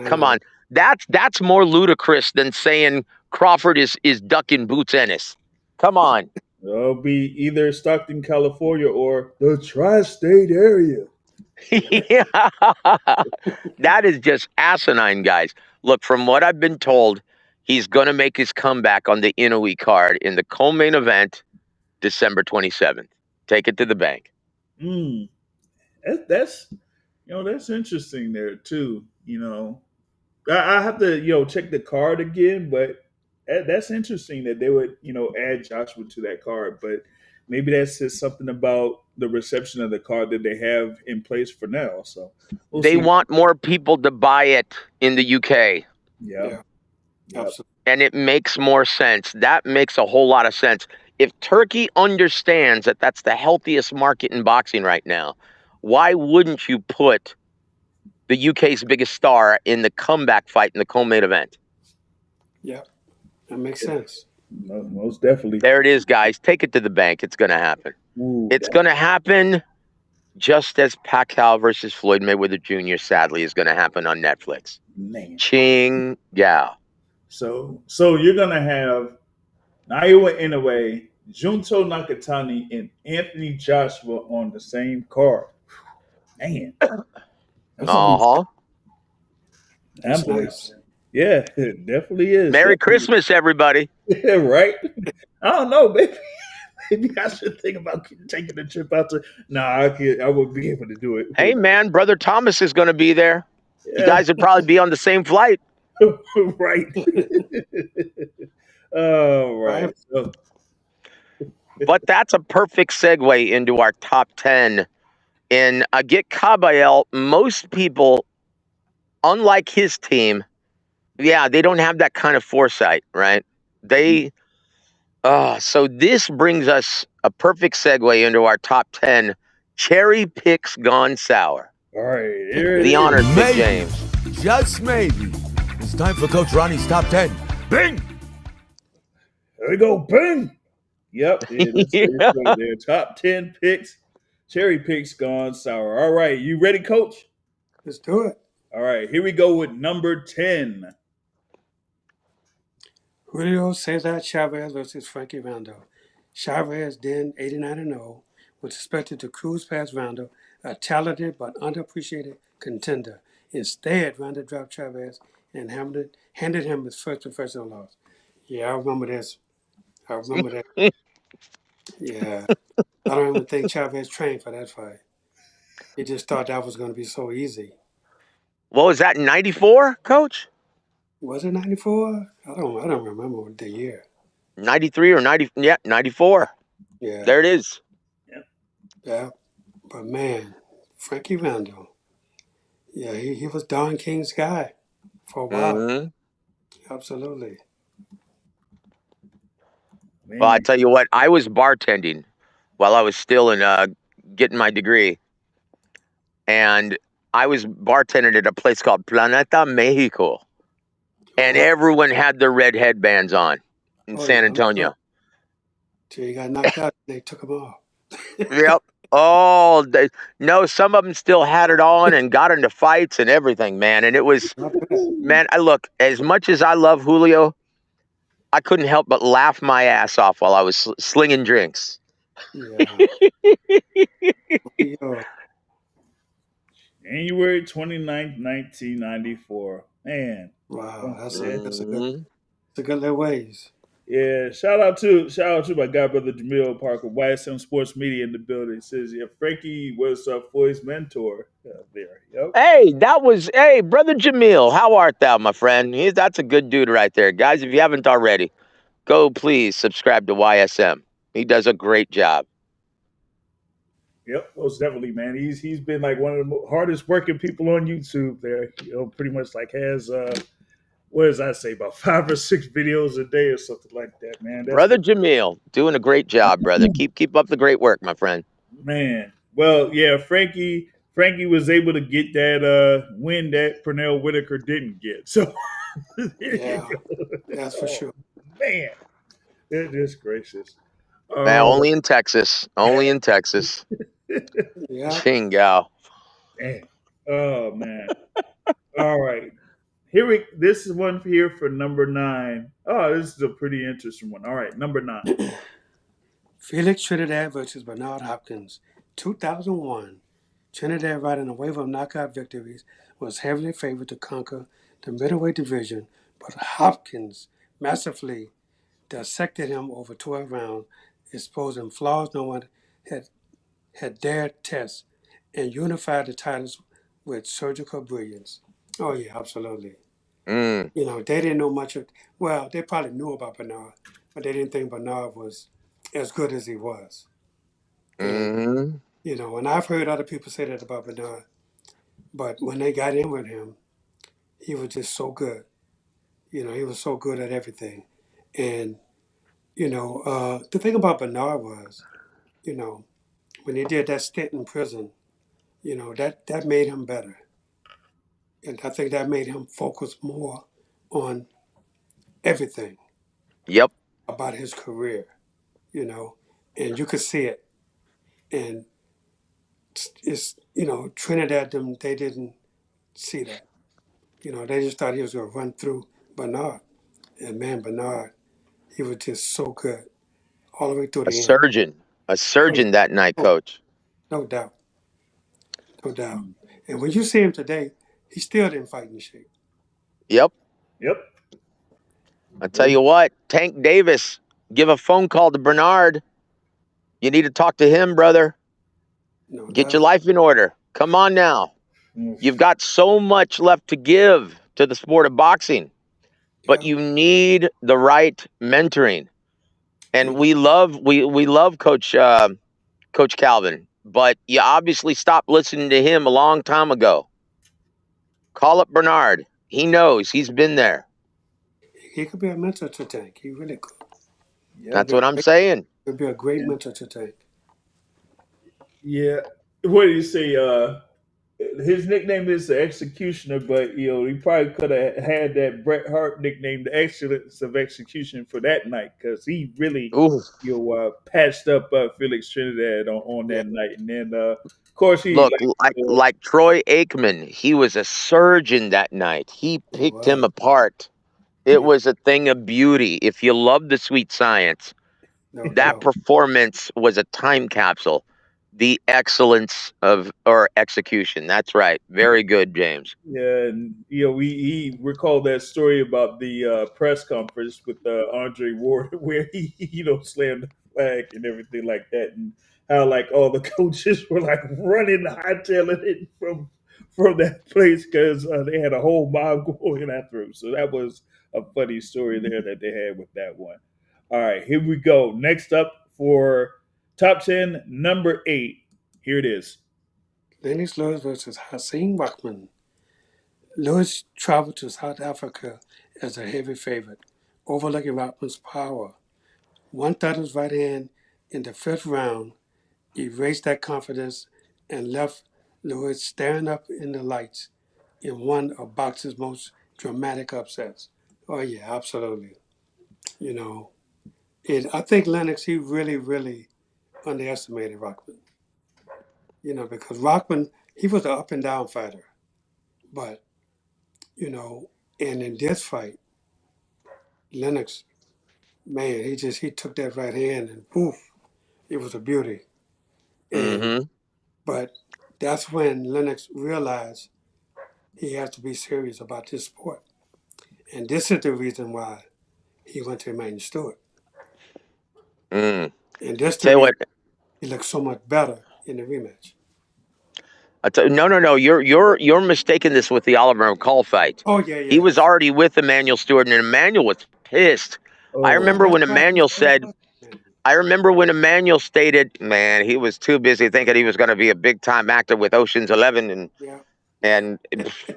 Come on. That's more ludicrous than saying Crawford is ducking Boots Ennis. Come on. It'll be either Stockton, California or the tri-state area. Yeah. That is just asinine, guys. Look, from what I've been told, He's going to make his comeback on the Inoue card in the co-main event, December 27th. Take it to the bank. Mm. That's that's interesting there too. I have to check the card again, but that's interesting that they would add Joshua to that card. But maybe that says something about the reception of the card that they have in place for now. So we'll They see. want more people to buy it in the UK. Yeah. Yeah, Yep. absolutely. And it makes more sense. That makes a whole lot of sense. If Turkey understands that that's the healthiest market in boxing right now, why wouldn't you put the UK's biggest star in the comeback fight in the co-main event? Yeah, that makes sense. Most definitely. There it is, guys. Take it to the bank. It's going to happen. Ooh, It's going to happen just as Pacquiao versus Floyd Mayweather Jr. sadly is going to happen on Netflix. man. Ching Gao. So you're gonna have Naoya Inoue, Junto Nakatani, and Anthony Joshua on the same card. Man, that's gonna be Uh-huh. That's nice. yeah, it definitely is. Merry Definitely. Christmas, everybody. Yeah, right. I don't know, maybe I should think about taking the trip out to. Nah, I would be able to do it. Hey, man, Brother Thomas is going to be there. You Yeah, guys would probably be on the same flight. right. Oh, right. So, But that's a perfect segue into our top 10. In Agit Kabayel, most people, unlike his team, they don't have that kind of foresight, right? So this brings us a perfect segue into our top 10. Cherry picks gone sour. all right, here it The is. honors to Maybe, James. just maybe, it's time for Coach Ronnie's top 10. Bing! There we go. Bing. Yep. Yeah, that's Yeah. right there. Top 10 picks. Cherry picks gone sour. All right. You ready, coach? Let's do it. All right. Here we go with number 10. Julio Cesar Chavez versus Frankie Vando. Chavez, then 89-0, was expected to cruise past Vando, a talented but underappreciated contender. Instead, Vando dropped Chavez and handed him his first professional loss. Yeah, I remember this. I remember that. Yeah. I don't even think Chavez trained for that fight. He just thought that was going to be so easy. What was that, 94, Coach? Was it 94? I don't remember the year. 93 or 90? Yeah, 94. Yeah. There it is. Yeah. But man, Frankie Vando. Yeah, he was Don King's guy for a while. Mm-hmm. Absolutely. Man. Well, I tell you what, I was bartending while I was still in getting my degree, and I was bartending at a place called Planeta Mexico, and everyone had their red headbands on in San Antonio. Till he got knocked out, they took him off. Yep. Oh, no, some of them still had it on and got into fights and everything, man. And it was, man, look, as much as I love Julio, I couldn't help but laugh my ass off while I was slinging drinks. Yeah. January 29th, 1994. Man. Wow, that's Mm-hmm. a good little ways. Yeah, shout out to my guy brother Jamil Parker, YSM Sports Media in the building. Says Frankie was Floyd's mentor there. Yep. Hey, Brother Jamil, how art thou, my friend? That's a good dude right there. Guys, if you haven't already, go please subscribe to YSM. He does a great job. Yep, most definitely, man. He's been like one of the hardest working people on YouTube there. Pretty much like has what does I say, about 5 or 6 videos a day or something like that, man. Brother Jamil, doing a great job, brother. Keep up the great work, my friend. Man. Well, yeah, Frankie was able to get that win that Pernell Whitaker didn't get. So yeah, that's for sure. Man, goodness gracious. Man, only in Texas. Only in Texas. Yeah. Chingao. Man. Oh man. All right. This is one here for number 9. Oh, this is a pretty interesting one. All right, number 9. Felix Trinidad versus Bernard Hopkins, 2001. Trinidad, riding a wave of knockout victories, was heavily favored to conquer the middleweight division, but Hopkins masterfully dissected him over 12 rounds, exposing flaws no one had, had dared test, and unified the titles with surgical brilliance. Oh, yeah, absolutely. Mm. You know, they didn't know much of, well, they probably knew about Bernard, but they didn't think Bernard was as good as he was. And, Mm-hmm. you know, and I've heard other people say that about Bernard, but when they got in with him, he was just so good. You know, he was so good at everything. And, you know, the thing about Bernard was, you know, when he did that stint in prison, you know, that made him better. And I think that made him focus more on everything Yep. about his career, you know, and you could see it. And it's, you know, Trinidad, them, they didn't see that. You know, they just thought he was going to run through Bernard. And man, Bernard, he was just so good all the way through A the end. surgeon. A Oh, yeah. surgeon that night, Oh, coach. no doubt. No doubt. And when you see him today, he still didn't fight in shape. Yep. Yep. I tell you what, Tank Davis, give a phone call to Bernard. You need to talk to him, brother. No Get your doubt. life in order. Come on now. You've got so much left to give to the sport of boxing, but Yeah. you need the right mentoring. And And we love Coach Calvin, but you obviously stopped listening to him a long time ago. Call up Bernard. He knows. He's been there. he could be a mentor to Tank. He really could. Yep. That's what I'm saying. He'd be a great mentor to Tank. Yeah. What did you say? His nickname is the Executioner, but he probably could have had that Bret Hart nickname, the Excellence of Execution, for that night because he really, Ooh, patched up Felix Trinidad on Yeah. that night, and then of course he look, like Troy Aikman, he was a surgeon that night. He He picked him was. apart. It was a thing of beauty. If you love the sweet science, No that doubt. performance was a time capsule. The excellence of or execution. That's right. Very good, James. Yeah, and we he recalled that story about the press conference with Andre Ward, where he slammed the flag and everything like that, and how like all the coaches were like running, hightailing it from that place because they had a whole mob going after him. So that was a funny story there that they had with that one. All right, here we go. Next up for top 10, number 8. Here it is. Lennox Lewis versus Hasim Rahman. Lewis traveled to South Africa as a heavy favorite, overlooking Rahman's power. One third his right hand in the fifth round erased that confidence and left Lewis staring up in the lights in one of boxing's most dramatic upsets. Oh yeah, absolutely. You know, I think Lennox he really, really underestimated Rockman. You know, because Rockman he was an up and down fighter, but you know, and in this fight, Lennox, man, he took that right hand and poof, it was a beauty. And Mm-hmm. but that's when Lennox realized he has to be serious about this sport. And this is the reason why he went to Emmanuel Stewart. Mm. And this the Tell you reason what, he looks so much better in the rematch. no. You're mistaking this with the Oliver McCall fight. Oh yeah, He yeah, was that's already with Emmanuel Stewart, and Emmanuel was pissed. I Oh, oh remember that's when right. That's Emmanuel what it said, was. Man. I remember when Emmanuel stated, man, he was too busy thinking he was going to be a big time actor with Ocean's 11, Yeah, and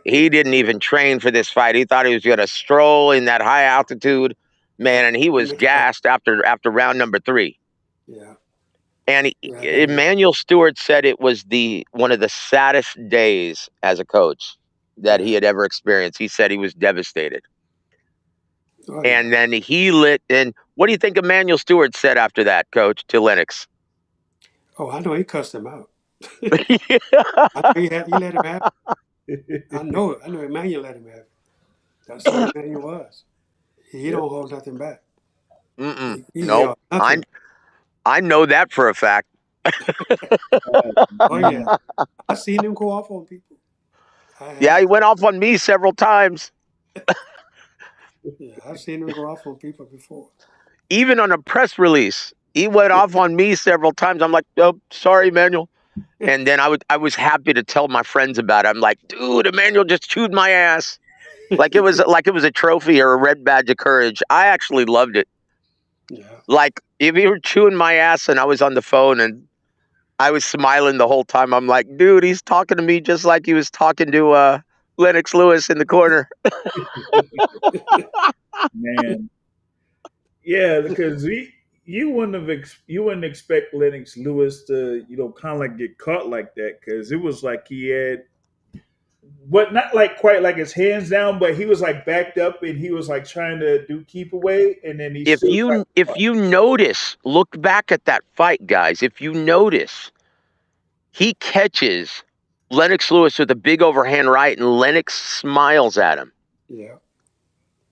he didn't even train for this fight. He thought he was going to stroll in that high altitude, yeah. man, and he He was missed that. gassed after round number 3. Yeah, And yeah, and Emmanuel Stewart said it was the one of the saddest days as a coach that yeah. he had ever experienced. He said he was devastated. Oh yeah. And then he lit. And what do you think Emmanuel Stewart said after that, Coach, to Lennox? Oh, I know he cussed him out. Yeah. I know he let him have it. I know it. I know Emmanuel let him have it. That's how Emmanuel was. He yep. don't hold nothing back. Mm-mm. He Nope. yelled nothing. I know that for a fact. Oh yeah. I seen him go off on people. I Yeah, have. he went off on me several times. Yeah, I've seen him go off on people before. Even on a press release, he went off on me several times. I'm like, oh, sorry, Emmanuel. And then I was happy to tell my friends about it. I'm like, dude, Emmanuel just chewed my ass. Like it was a trophy or a red badge of courage. I actually loved it. Yeah. Like if he were chewing my ass and I was on the phone and I was smiling the whole time, I'm like, dude, he's talking to me just like he was talking to Lennox Lewis in the corner. Man, yeah, because you wouldn't expect Lennox Lewis to kind of like get caught like that because it was like he had what not like quite like his hands down, but he was like backed up and he was like trying to do keep away, and then he still got If caught. you notice, look back at that fight, guys. If you notice, he catches Lennox Lewis with a big overhand right, and Lennox smiles at him. Yeah.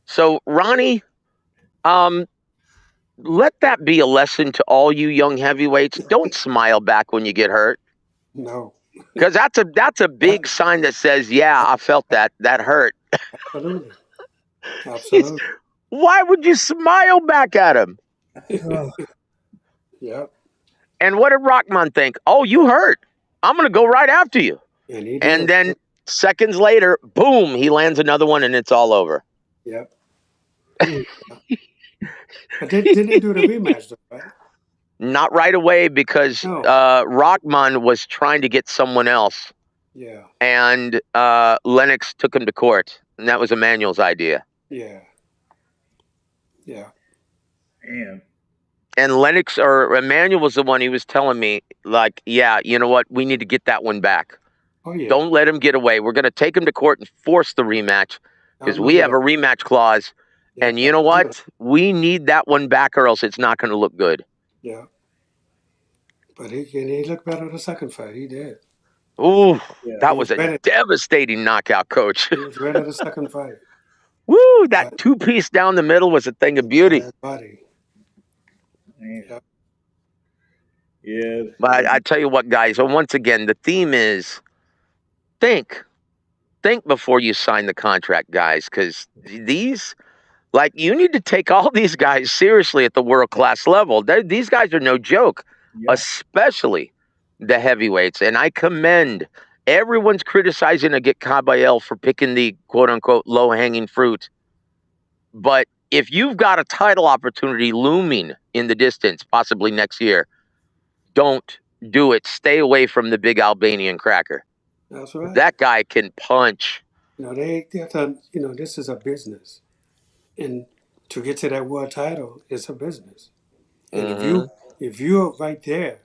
So Ronnie, um, let that be a lesson to all you young heavyweights. Don't smile back when you get hurt, No. because that's a big sign that says, yeah, I felt that hurt. Absolutely. He's, Absolutely. why would you smile back at him? Oh, Yep. And what did Rockman think? Oh, you hurt. I'm gonna go right after you. And he And did. then seconds later, boom, he lands another one, and it's all over. Yep. But didn't they do the rematch though, right? Not right away because No. Rockman was trying to get someone else, Yeah. and Lennox took him to court, and that was Emmanuel's idea. Yeah. Yeah. man. And Lennox or Emmanuel was the one he was telling me, like, yeah, you know what? We need to get that one back. Oh yeah. Don't let him get away. We're going to take him to court and force the rematch I because we remember have a that. rematch clause. Yeah. And you know what? We need that one back or else it's not going to look good. Yeah. But he looked better the second fight. He did. Ooh, Yeah. that He was was a ready. devastating knockout, coach. He was ready the second fight. Woo, that But two-piece down the middle was a thing of got beauty. his body. Man. Yep. Yeah. But I tell you what, guys, once again, the theme is think. Think before you sign the contract, guys, because these, like, you need to take all these guys seriously at the world-class level. These guys are no joke, Yeah. especially the heavyweights. And I commend everyone's criticizing Agit Kabayel for picking the quote-unquote low-hanging fruit. But if you've got a title opportunity looming in the distance, possibly next year, don't do it. Stay away from the big Albanian cracker. That's right. That guy can punch. They have to, this is a business. And to get to that world title, it's a business. And Hmm if you're right there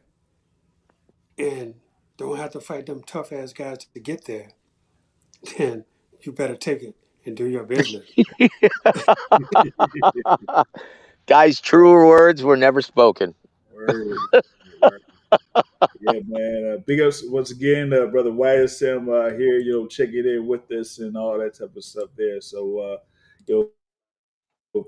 and don't have to fight them tough ass guys to get there, then you better take it and do your business. Guys, truer words were never spoken. Word. Word. Yeah, man. Big ups once again, brother YSM here. Checking in with us and all that type of stuff there. So,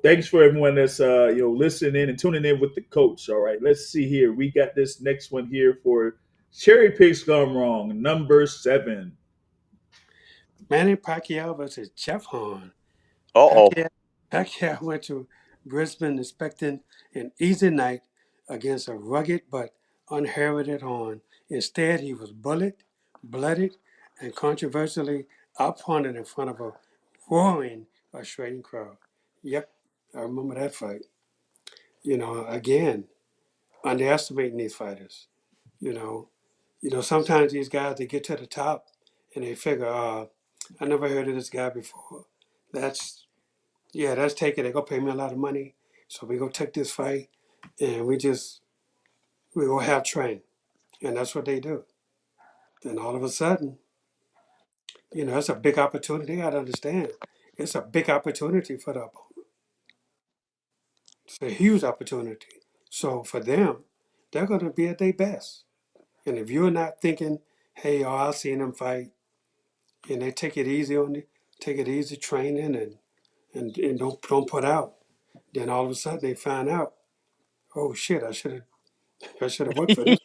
thanks for everyone that's listening and tuning in with the coach. All right, let's see here. We got this next one here for cherry picks gone wrong. Number 7. Manny Pacquiao versus Jeff Horn. Uh-oh. Pacquiao went to Brisbane expecting an easy night against a rugged but unheralded Horn. Instead, he was bullied, blooded, and controversially outpointed in front of a roaring Australian crowd. Yep, I remember that fight. Again, underestimating these fighters. You know, sometimes these guys they get to the top and they figure, I never heard of this guy before. That's that's taking. They gonna pay me a lot of money, so we gonna take this fight, and we gonna have train, and that's what they do. Then all of a sudden, it's a big opportunity. I understand. It's a big opportunity for the opponent. It's a huge opportunity. So for them, they're gonna be at their best. And if you're not thinking, hey, I've seen them fight, and they take it easy on you, take it easy training, and don't put out, then all of a sudden they find out, oh shit, I should have worked for this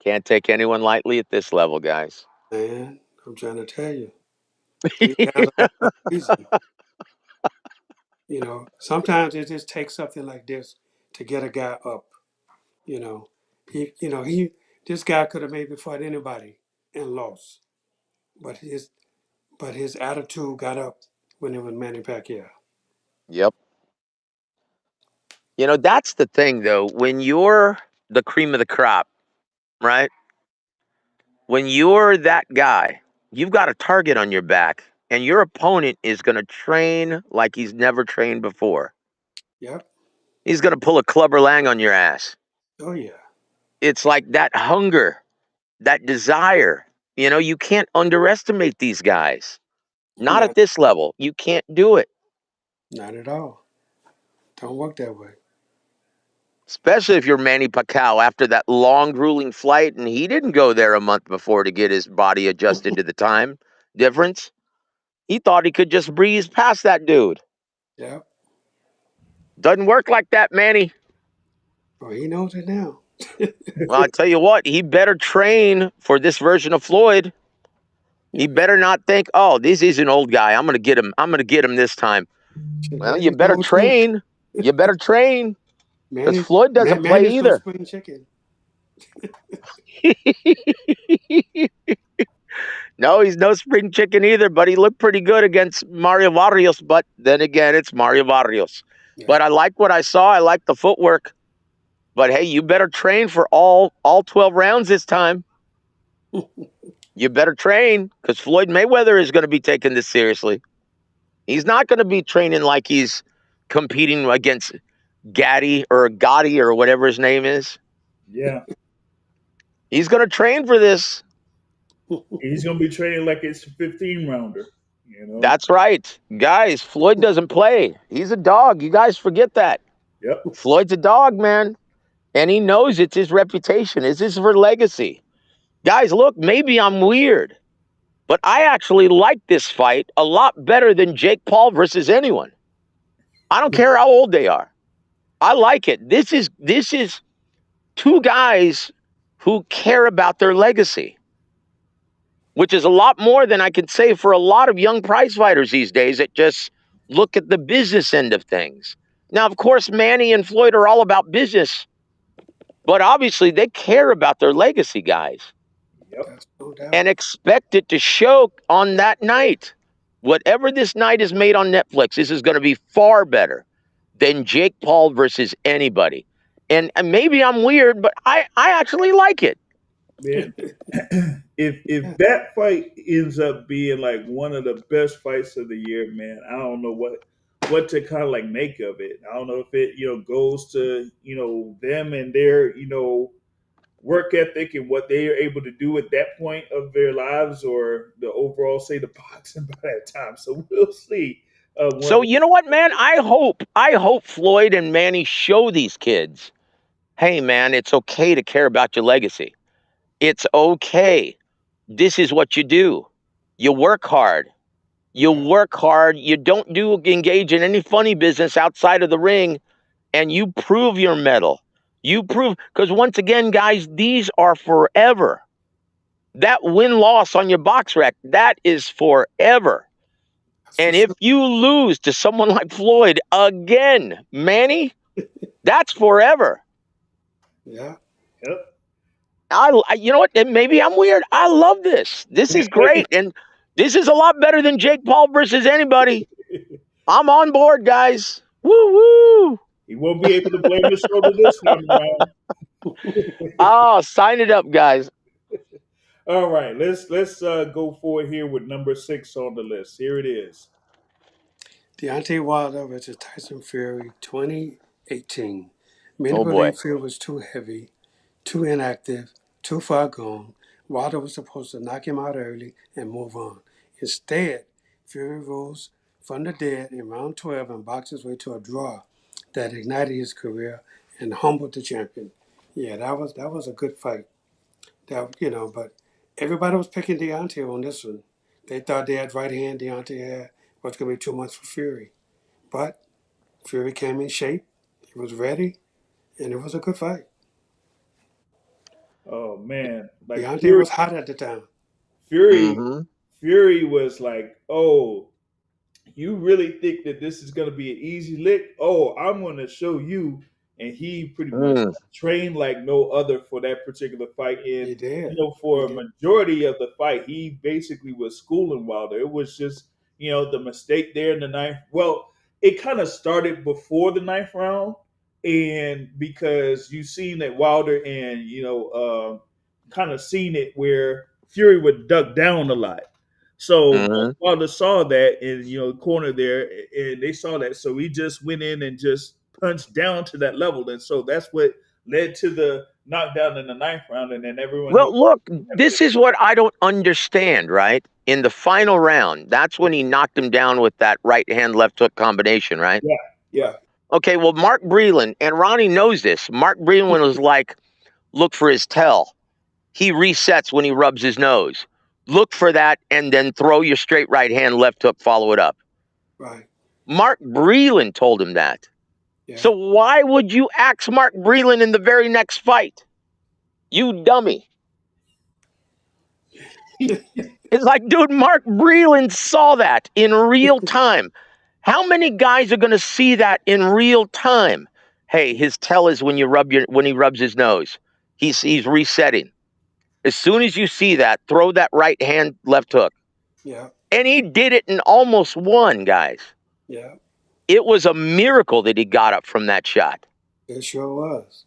Can't take anyone lightly at this level, guys. man. I'm trying to tell you. These guys are for a reason. Sometimes it just takes something like this to get a guy up. You know, this guy could have maybe fought anybody and lost, but his attitude got up when it was Manny Pacquiao. Yep. That's the thing, though. When you're the cream of the crop, right? When you're that guy, you've got a target on your back, and your opponent is going to train like he's never trained before. Yep. He's going to pull a Clubber Lang on your ass. Oh yeah. It's like that hunger, that desire. You can't underestimate these guys. Not at Not this level. You can't do it. not at all. Don't work that way. Especially if you're Manny Pacquiao after that long, grueling flight, and he didn't go there a month before to get his body adjusted to the time difference. He thought he could just breeze past that dude. Yep. Doesn't work like that, Manny. Well, he knows it now. Well, I tell you what, he better train for this version of Floyd. He Yeah. better not think, oh, this is an old guy. I'm gonna get him. I'm gonna get him this time. Well, There you you better go too. train. You better train. Because Floyd doesn't play Manny's no either. spring chicken. No, he's no spring chicken either, but he looked pretty good against Mario Barrios. But then again, it's Mario Barrios. Yeah. But I like what I saw. I like the footwork. But hey, you better train for all 12 rounds this time. You better train because Floyd Mayweather is going to be taking this seriously. He's not going to be training like he's competing against Gotti or whatever his name is. Yeah. He's going to train for this. He's gonna be training like it's a 15 rounder. That's right. Guys, Floyd doesn't play. He's a dog. You guys forget that. Yep. Floyd's a dog, man. And he knows it's his reputation. It's his for legacy. Guys, look, maybe I'm weird, but I actually like this fight a lot better than Jake Paul versus anyone. I don't care how old they are. I like it. This is two guys who care about their legacy, which is a lot more than I can say for a lot of young prize fighters these days that just look at the business end of things. Now, of course, Manny and Floyd are all about business, but obviously they care about their legacy, guys, Yep. That's no doubt. and expect it to show on that night. Whatever this night is made on Netflix, this is going to be far better than Jake Paul versus anybody. And maybe I'm weird, but I actually like it. Man, if that fight ends up being like one of the best fights of the year, man, I don't know what to kind of like make of it. I don't know if it goes to them and their work ethic and what they are able to do at that point of their lives, or the overall say the boxing by that time. So we'll see. So you know what, man? I hope Floyd and Manny show these kids, hey, man, it's okay to care about your legacy. It's okay. This is what you do. You work hard. You work hard. You don't engage in any funny business outside of the ring, and you prove your mettle. You prove, because once again, guys, these are forever. That win-loss on your box rec, that is forever. And if you lose to someone like Floyd again, Manny, that's forever. Yeah. Yep. You know what? And maybe I'm weird. I love this. This is great. And this is a lot better than Jake Paul versus anybody. I'm on board, guys. Woo woo. He won't be able to blame his shoulder this time around. Oh, sign it up, guys. All right, let's go forward here with number 6 on the list. Here it is. Deontay Wilder versus Tyson Fury 2018. Many Oh, boy. believe Fury was too heavy, too inactive, too far gone. Wilder was supposed to knock him out early and move on. Instead, Fury rose from the dead in round 12 and boxed his way to a draw that ignited his career and humbled the champion. Yeah, that was a good fight. But everybody was picking Deontay on this one. They thought they had right hand. Deontay had was going to be too much for Fury. But Fury came in shape. He was ready, and it was a good fight. Oh man, like Deontay was hot at the time. Fury, Mhm. Fury was like, "Oh, you really think that this is going to be an easy lick? Oh, I'm going to show you." And he pretty much Mm, trained like no other for that particular fight. And He did. He for a did. majority of the fight, he basically was schooling Wilder. It was just the mistake there in the ninth. Well, it kind of started before the ninth round, and because you seen that Wilder and kind of seen it where Fury would duck down a lot. So mhm. Wilder saw that in corner there, and they saw that. So he just went in and just punched down to that level, and so that's what led to the knockdown in the ninth round. And then everyone knew Well, look, that this finished. is what I don't understand, right? In the final round, that's when he knocked him down with that right hand, left hook combination, right? Yeah, yeah, Right. Okay, well, Mark Breland, and Ronnie knows this. Mark Breland was like, look for his tell. He resets when he rubs his nose. Look for that and then throw your straight right hand, left hook, follow it up. Right. Mark Breland told him that. Yeah. So why would you axe Mark Breland in the very next fight? You dummy. It's like, dude, Mark Breland saw that in real time. How many guys are going to see that in real time? Hey, his tell is when he rubs his nose. He's resetting. As soon as you see that, throw that right hand left hook. Yeah. And he did it and almost won, guys. Yeah. It was a miracle that he got up from that shot. It sure was.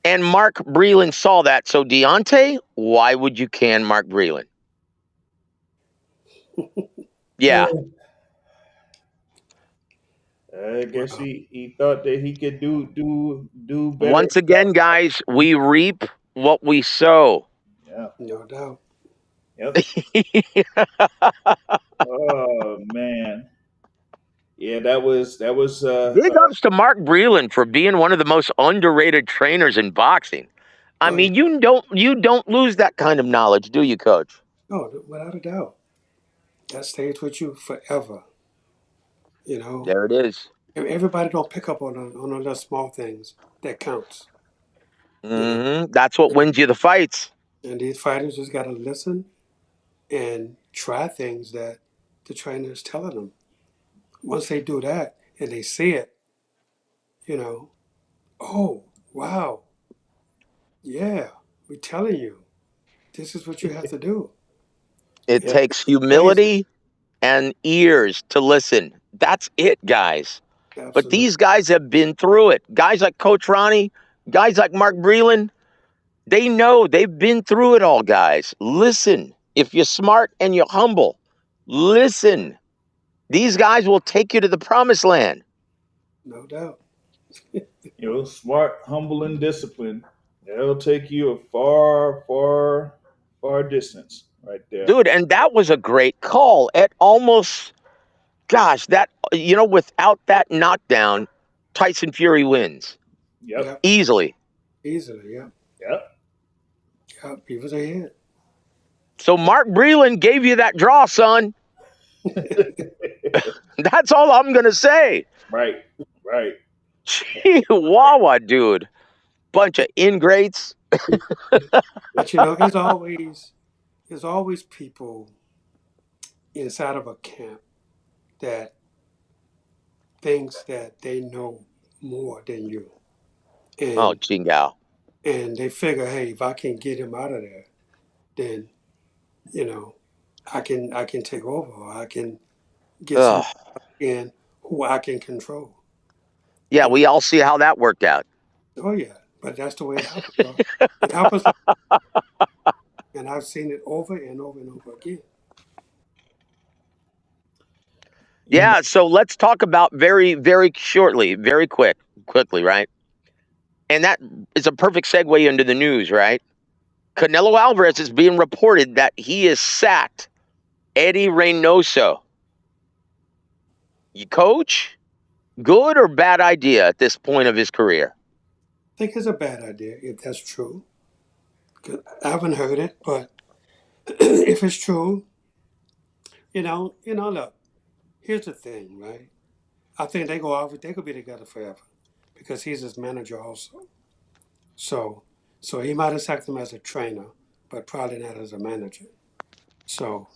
And Mark Breland saw that. So Deontay, why would you can Mark Breland? Yeah. I guess Wow. he thought that he could do better. Once again, guys, we reap what we sow. Yeah. No doubt. Yep. Oh man. Yeah, that was Big ups to Mark Breland for being one of the most underrated trainers in boxing. I Oh yeah. mean, you don't lose that kind of knowledge, do you, Coach? Oh, without a doubt. That stays with you forever. You know, There it is. everybody don't pick up on those small things that counts. You know, That's what wins you the fights. and these fighters just got to listen and try things that the trainer is telling them. Once they do that and they see it, you know, oh wow, yeah, we're telling you this is what you have to do. It And takes it's amazing. humility and ears to listen. That's it, guys. But Absolutely, these guys have been through it. Guys like Coach Ronnie, guys like Mark Breland, they know they've been through it all, guys. Listen. If you're smart and you're humble, listen. These guys will take you to the promised land. no doubt. smart, humble, and disciplined. That'll take you a far, far, far distance right there. Dude, and that was a great call. It almost, gosh, without that knockdown, Tyson Fury wins Yep. Yep, easily. easily. Yep, Yep. yep. He was ahead. So Mark Breland gave you that draw, son. That's all I'm going to say. Right. Right. Chihuahua, dude. Bunch of ingrates. But you know, there's always people inside of a camp that thinks that they know more than you, Oh, and Chingao. they figure, hey, if I can get him out of there, then you know, I can take over, or I can get Ugh. somebody in who I can control. Yeah, You know, we all see how that worked out. oh yeah, but that's the way it happens. Bro. It happens, like, and I've seen it over and over and over again. You know, Yeah, so let's talk about very, very shortly, very quickly, right? And that is a perfect segue into the news, right? Canelo Alvarez is being reported that he has sacked Eddie Reynoso. You coach, good or bad idea at this point of his career? I think it's a bad idea if that's true. 'Cause I haven't heard it, but if it's true, look. Here's the thing, right? I think they could be together forever because he's his manager also. So, so he might have sacked him as a trainer, but probably not as a manager. So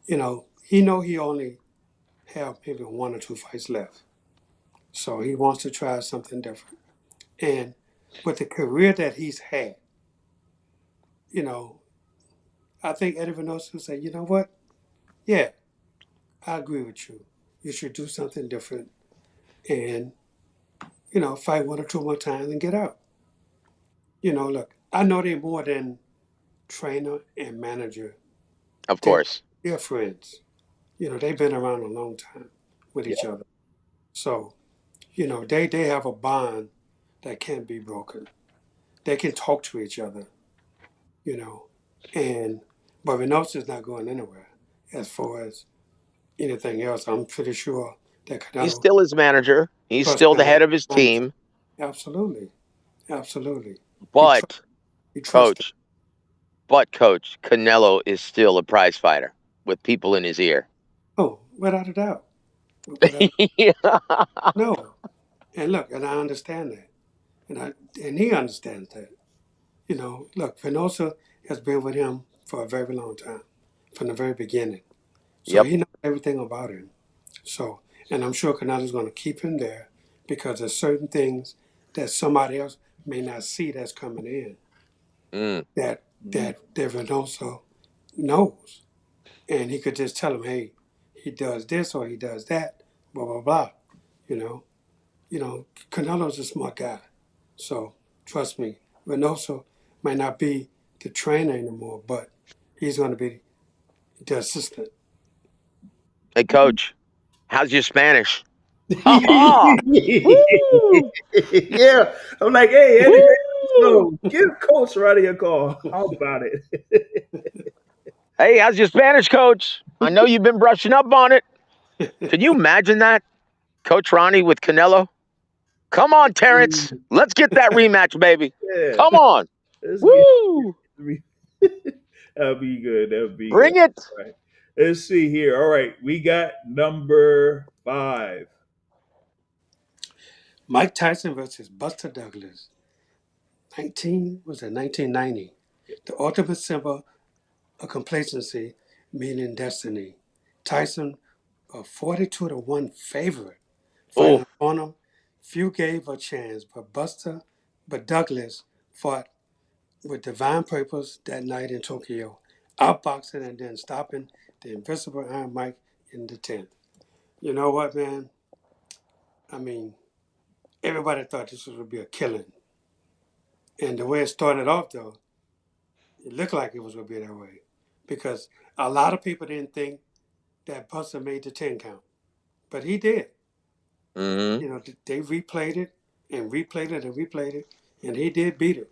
he only have maybe 1 or 2 fights left. So he wants to try something different. And with the career that he's had, you know, I think Eddie Vinosa said, you know what? Yeah, I agree with you. You should do something different and, fight 1 or 2 more times and get out. Look, I know they're more than trainer and manager. Of They're, course. they're friends. They've been around a long time with Yeah. each other. So, they have a bond that can't be broken. They can talk to each other, you know, and but Reynosa's not going anywhere as far as anything else. I'm pretty sure that He's Canelo still his manager. He's trusts still the Canelo head of his manager. team. Absolutely, absolutely. He tr- But he trusts him. coach, coach, Canelo is still a prize fighter with people in his ear. Oh, without a doubt. Without Yeah. no. And look, and I understand that, and he understands that. Look, Venosa has been with him for a very long time, from the very beginning. So Yep. he knows everything about him. So, and I'm sure Canada's going to keep him there because there's certain things that somebody else may not see that's coming in Mm. that Venosa knows, and he could just tell him, hey, he does this or he does that, blah blah blah. You know, Canelo's a smart guy, so trust me, Venosa might not be the trainer anymore, but he's going to be the assistant. Hey, coach, how's your Spanish? Ha Woo! Yeah. I'm like, hey, Eddie, man, Woo! so give Coach Ronnie a call. How about it? Hey, how's your Spanish, coach? I know you've been brushing up on it. Can you imagine that? Coach Ronnie with Canelo? Come on, Terrence. Let's get that rematch, baby. Yeah. Come on. Let's get Woo! that'll be good. That'll be good. Bring it. All right. Let's see here. All right. We got number 5. Mike Tyson versus Buster Douglas. 1990. The ultimate symbol of complacency, meaning destiny. Tyson, a 42-1 favorite, Oh, fighting on him. Few gave a chance, but Douglas fought with divine purpose that night in Tokyo, outboxing and then stopping the invincible Iron Mike in the 10th. You know what, man? I mean, everybody thought this was going to be a killing. And the way it started off, though, it looked like it was going to be that way because a lot of people didn't think that Buster made the 10 count, but he did. mm-hmm. They replayed it and replayed it and replayed it, and he did beat it.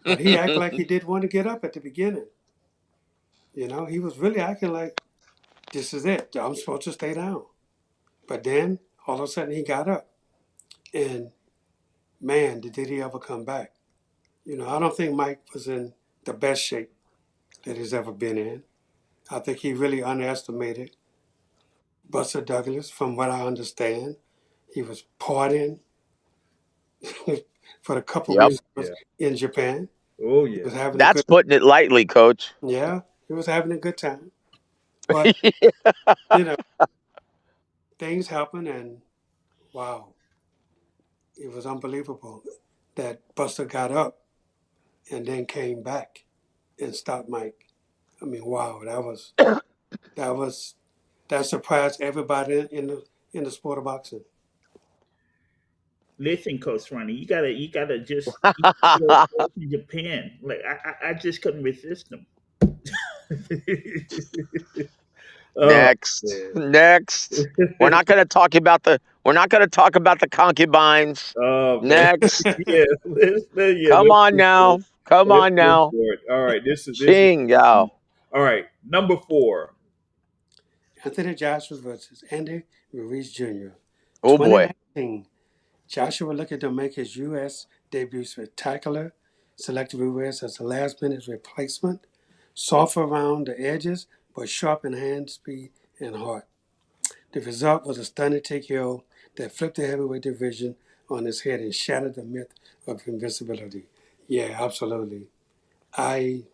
But he acted like he did want to get up at the beginning. He was really acting like this is it. I'm supposed to stay down. But then all of a sudden he got up, and man, did he ever come back? I don't think Mike was in the best shape that he's ever been in. I think he really underestimated Buster Douglas, from what I understand. He was partying for the couple Yep. weeks he was Yeah. in Japan. Oh He yeah. was having a That's good, putting it lightly, coach. yeah, he was having a good time. But, you know, things happen, and wow, it was unbelievable that Buster got up and then came back and stopped Mike. I mean, wow, that was that surprised everybody in the sport of boxing. Listen, Coach Ronnie, you gotta just go to Japan. Like I just couldn't resist them. Oh Next. man. Next. We're not gonna talk about the concubines. Oh man. Next. Yeah, yeah, Come let's on go for now. it. Come Let's on go now. for it. All right, this is Ching Yao. all right. Number 4. Anthony Joshua versus Andy Ruiz Jr. Oh boy. 2019. Joshua looking to make his U.S. debut spectacular. Selected Ruiz as a last-minute replacement. Soft around the edges, but sharp in hand, speed, and heart. The result was a stunning TKO that flipped the heavyweight division on its head and shattered the myth of invincibility. Yeah, absolutely. I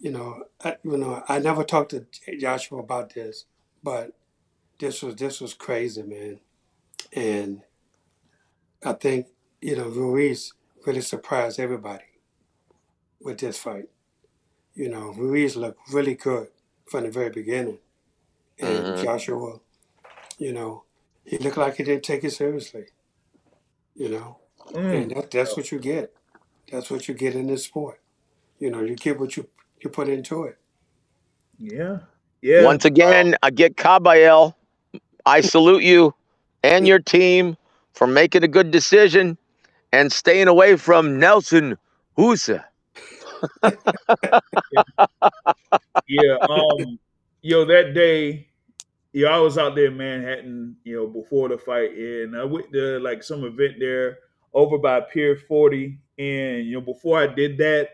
I never talked to Joshua about this, but this was crazy, man. And I think Ruiz really surprised everybody with this fight. Ruiz looked really good from the very beginning, and Mm-hmm. Joshua, you know, he looked like he didn't take it seriously. You know, and Mm. that's what you get. That's what you get in this sport. You get what you put into it. Yeah. Yeah. Once again, I get Kabayel. I salute you and your team for making a good decision and staying away from Nelson Husa. Yeah. That day, I was out there in Manhattan, before the fight, and I went to like some event there over by Pier 40. And before I did that,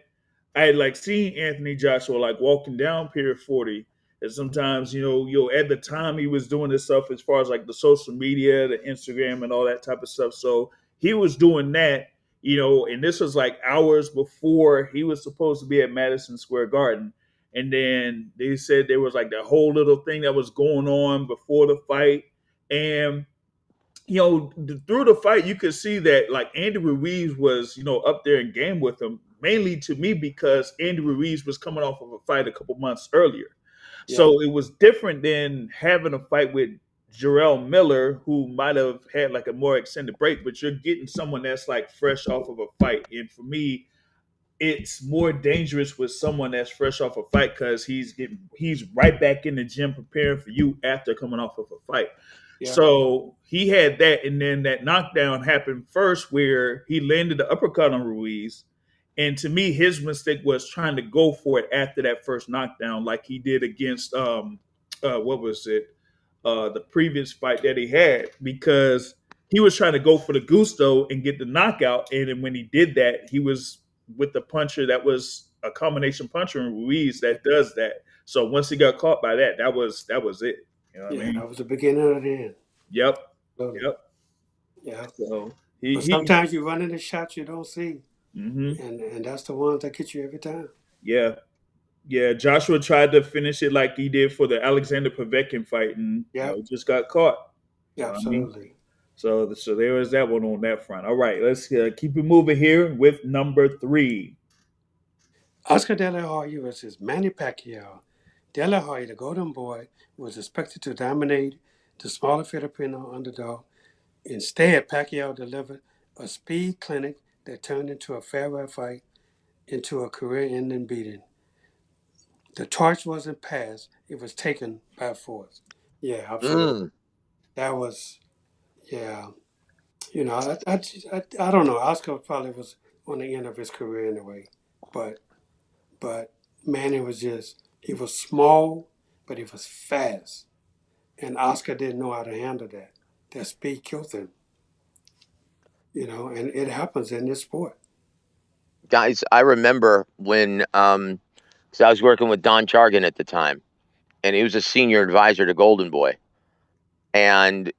I had like seen Anthony Joshua like walking down Pier 40. And sometimes, at the time he was doing this stuff as far as like the social media, the Instagram, and all that type of stuff. So he was doing that, and this was like hours before he was supposed to be at Madison Square Garden. And then they said there was like that whole little thing that was going on before the fight. And through the fight, you could see that like Andy Ruiz was, up there in game with him, mainly to me because Andy Ruiz was coming off of a fight a couple months earlier. Yeah, So it was different than having a fight with Jarrell Miller, who might have had like a more extended break, but you're getting someone that's like fresh off of a fight. And for me, it's more dangerous with someone that's fresh off a fight because he's right back in the gym preparing for you after coming off of a fight. yeah, So he had that, and then that knockdown happened first where he landed the uppercut on Ruiz. And to me, his mistake was trying to go for it after that first knockdown, like he did against what was it? The previous fight that he had, because he was trying to go for the gusto and get the knockout. And then when he did that, he was with the puncher that was a combination puncher in Ruiz that does that. So once he got caught by that, that was it. You know what I yeah. mean? That was the beginning of the end. Yep. Totally. Yep. Yeah. So But he sometimes you run into shots you don't see, hmm and that's the ones that get you every time. yeah. Yeah, Joshua tried to finish it like he did for the Alexander Povetkin fight, and Yeah, just got caught. You yeah, know what I mean? absolutely. So there was that one on that front. All right, let's keep it moving here with number 3. Oscar De La Hoya versus Manny Pacquiao. De La Hoya, the Golden Boy, was expected to dominate the smaller Filipino underdog. Instead, Pacquiao delivered a speed clinic that turned into a farewell fight into a career-ending beating. The torch wasn't passed; it was taken by force. Yeah, absolutely. Mm. That was, yeah. I don't know. Oscar probably was on the end of his career anyway, but but Manny was he was small, but he was fast, and Oscar didn't know how to handle that. That speed killed him, and it happens in this sport. Guys, I remember when 'cause I was working with Don Chargan at the time, and he was a senior advisor to Golden Boy. And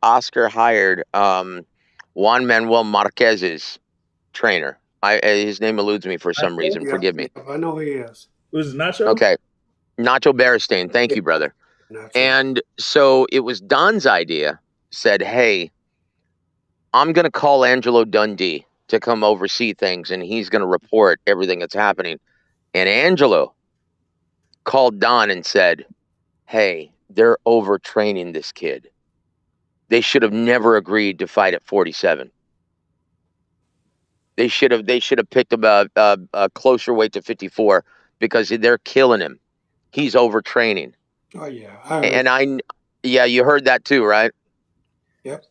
Oscar hired Juan Manuel Marquez's trainer. His name eludes me for some reason. Yeah, Forgive yeah, me. I know he is. Was it Nacho? Okay. Nacho Beristain. Thank Yeah, you, brother. Nacho. And so it was Don's idea, said, hey, I'm going to call Angelo Dundee to come oversee things, and he's going to report everything that's happening. And Angelo called Don and said, hey, they're overtraining this kid. They should have never agreed to fight at 47. They should have picked a closer weight to 54 because they're killing him. He's overtraining. Oh yeah, I heard. And yeah, you heard that too, right? Yep.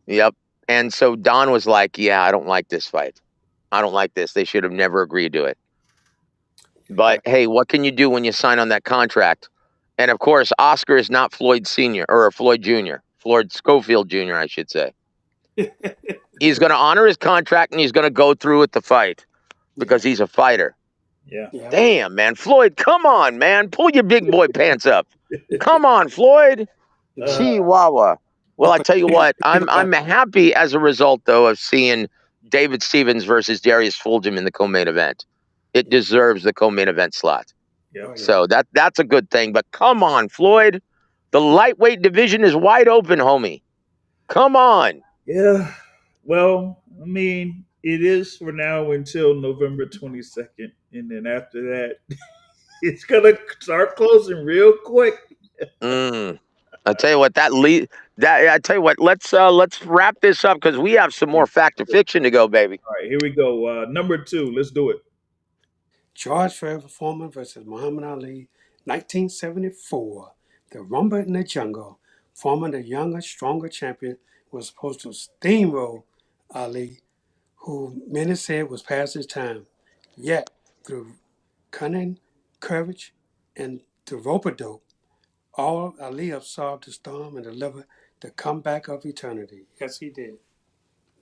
Yep. And so Don was like, yeah, I don't like this fight. I don't like this. They should have never agreed to it. Yeah. But hey, what can you do when you sign on that contract? And of course, Oscar is not Floyd Sr. or Floyd Jr., Floyd Schofield Jr., I should say. He's going to honor his contract and he's going to go through with the fight because he's a fighter. Yeah. Yeah. Damn, man. Floyd, come on, man. Pull your big boy pants up. Come on, Floyd. Chihuahua. Well, I tell you what, I'm happy as a result, though, of seeing David Stevens versus Darius Fulgham in the co-main event. it deserves the co-main event slot. Yep. Oh, yeah. So that's a good thing. But come on, Floyd, the lightweight division is wide open, homie. Come on. Yeah. Well, I mean, it is for now until November 22nd, and then after that, it's gonna start closing real quick. Mm. I tell you what, I tell you what, let's wrap this up because we have some more fact or fiction to go, baby. All right, here we go. Number 2. Let's do it. George Forever Foreman versus Muhammad Ali, 1974. The Rumble in the Jungle. Foreman, the younger, stronger champion, was supposed to steamroll Ali, who many said was past his time. Yet, through cunning, courage, and the rope-a-dope, all Ali absorbed the storm and delivered the comeback of eternity. Yes, he did.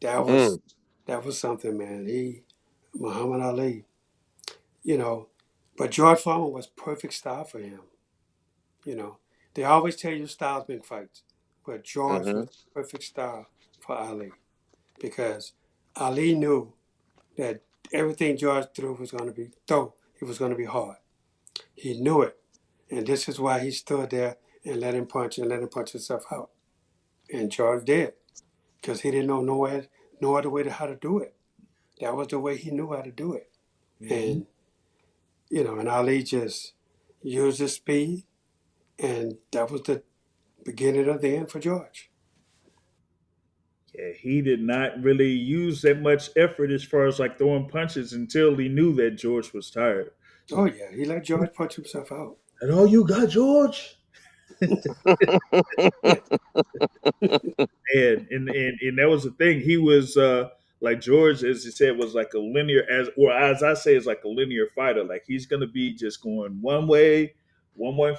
That was Mm. that was something, man. Muhammad Ali, you know, but George Foreman was perfect style for him. You know, they always tell you styles make fights, but George Hmm. was perfect style for Ali because Ali knew that everything George threw was going to be it was going to be hard. He knew it, and this is why he stood there and let him punch himself out. And George did because he didn't know no other way to how to do it. That was the way he knew how to do it. Mm-hmm. And and Ali just used his speed, and that was the beginning of the end for George. Yeah, he did not really use that much effort as far as like throwing punches until he knew that George was tired. Oh yeah, he let George punch himself out. And all you got, George? And that was the thing. He was like George, as he said, was like a linear as I say, is like a linear fighter. Like he's gonna be just going one way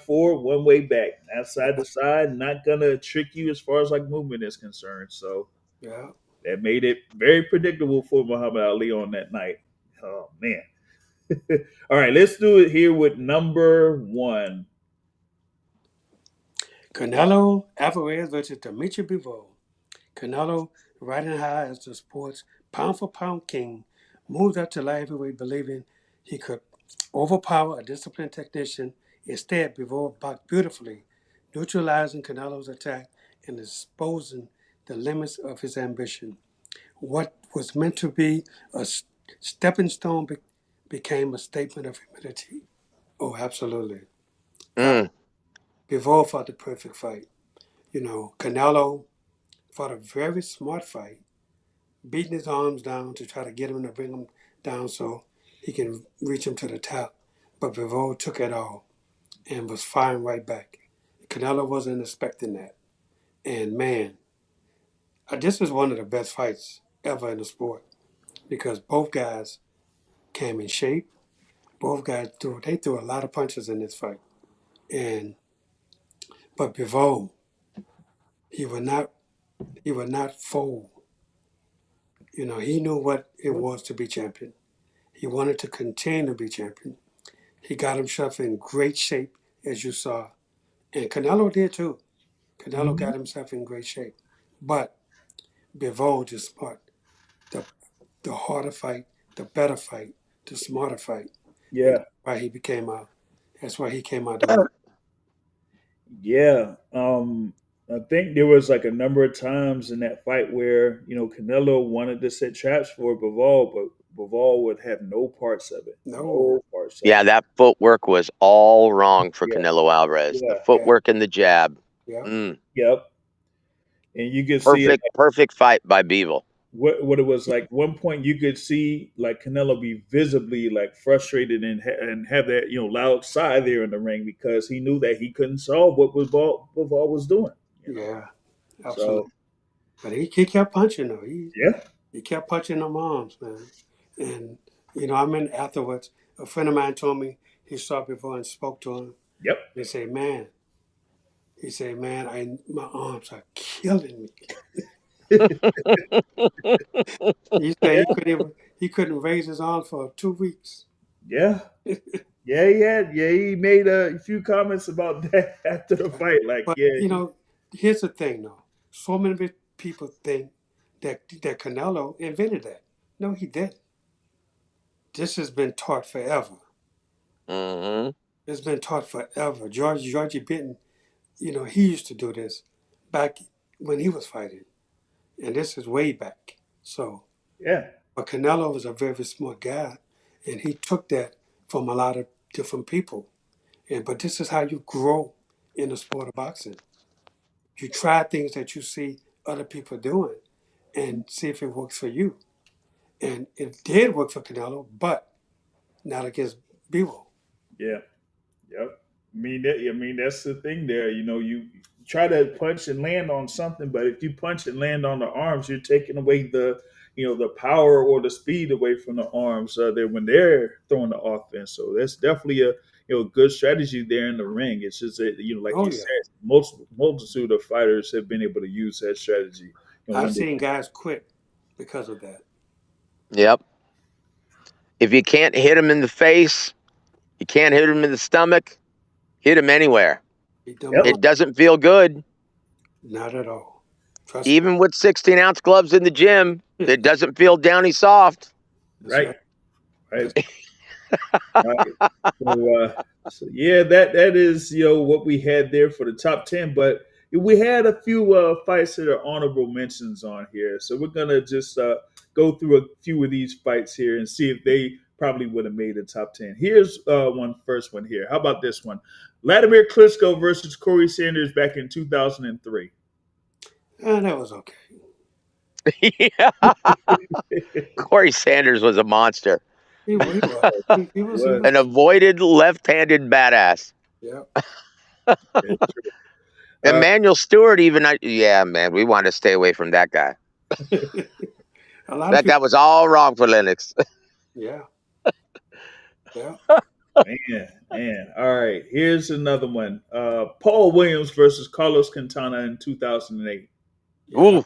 forward, one way back, not side to side, not gonna trick you as far as like movement is concerned. So Yeah, that made it very predictable for Muhammad Ali on that night. Oh man. All right, let's do it here with number 1. Canelo Alvarez versus Dimitri Bivol. Canelo, riding high as the sport's pound for pound king, moved up to light heavyweight believing he could overpower a disciplined technician. Instead, Bivol blocked beautifully, neutralizing Canelo's attack and exposing the limits of his ambition. What was meant to be a stepping stone became a statement of humility. Oh, absolutely. God, Mm. Bivol fought the perfect fight. Canelo fought a very smart fight, beating his arms down to try to get him to bring him down so he can reach him to the top. But Bivol took it all and was firing right back. Canelo wasn't expecting that. And man, this was one of the best fights ever in the sport because both guys came in shape. Both guys threw a lot of punches in this fight. And but Bivol, he would not he would not fold. He knew what it was to be champion. He wanted to continue to be champion. He got himself in great shape, as you saw. And Canelo did too. Canelo Mm-hmm. got himself in great shape. But Bivol just fought the, the harder fight, the better fight, the smarter fight. And Yeah. that's why he came out the winner. Yeah. I think there was like a number of times in that fight where, Canelo wanted to set traps for Bivol, but Bivol would have no parts of it. No. No parts of Yeah, it. that footwork was all wrong for Yeah. Canelo Alvarez. The Yeah. Yeah. footwork and the jab. Yeah. Mm. Yep. And you could see it. Perfect fight by Bevel. What it was like. One point you could see like Canelo be visibly like frustrated and have that loud sigh there in the ring because he knew that he couldn't solve what Bivol was doing. Yeah. So Absolutely. But he kept punching though. yeah. He kept punching them arms, man. And I remember afterwards, a friend of mine told me he saw before and spoke to him. Yep. They say, man, he said, man, my arms are killing me. He said Yeah. he couldn't raise his arms for 2 weeks. Yeah. Yeah, yeah. He made a few comments about that after the fight. Like, But yeah, here's the thing though. So many people think that Canelo invented that. No, he didn't. this has been taught forever. Mm-hmm. It's been taught forever. Georgie Benton, he used to do this back when he was fighting, and this is way back. So, Yeah. but Canelo was a very smart guy, and he took that from a lot of different people. But this is how you grow in the sport of boxing. You try things that you see other people doing, and see if it works for you. And it did work for Canelo, but not against Bivol. Yeah. Yep. I mean that's the thing there. You try to punch and land on something, but if you punch and land on the arms, you're taking away the power or the speed away from the arms there when they're throwing the offense. So that's definitely a good strategy there in the ring. It's just that, like Oh you yeah, said, multitude of fighters have been able to use that strategy. I've When they seen guys quit because of that. Yep. If you can't hit him in the face, you can't hit him in the stomach, hit him anywhere. Beat them Yep. all. It doesn't feel good. Not at all. Trust Even with 16-ounce gloves in the gym, me. it doesn't feel downy soft. That's Right. right. Right. Right. So yeah, that is what we had there for the top 10. But we had a few fights that are honorable mentions on here. So we're gonna just go through a few of these fights here and see if they probably would have made the top 10. Here's first one here. How about this one? Vladimir Klitschko versus Corey Sanders back in 2003. And that was okay. Yeah. Corey Sanders was a monster, He was. He was. He was. an avoided left-handed badass. Yeah. Emmanuel Stewart, yeah, man, we want to stay away from that guy. A lot of That people. guy was all wrong for Lennox. Yeah. Yeah. Man. All right. Here's another one. Paul Williams versus Carlos Quintana in 2008. Yeah. Ooh.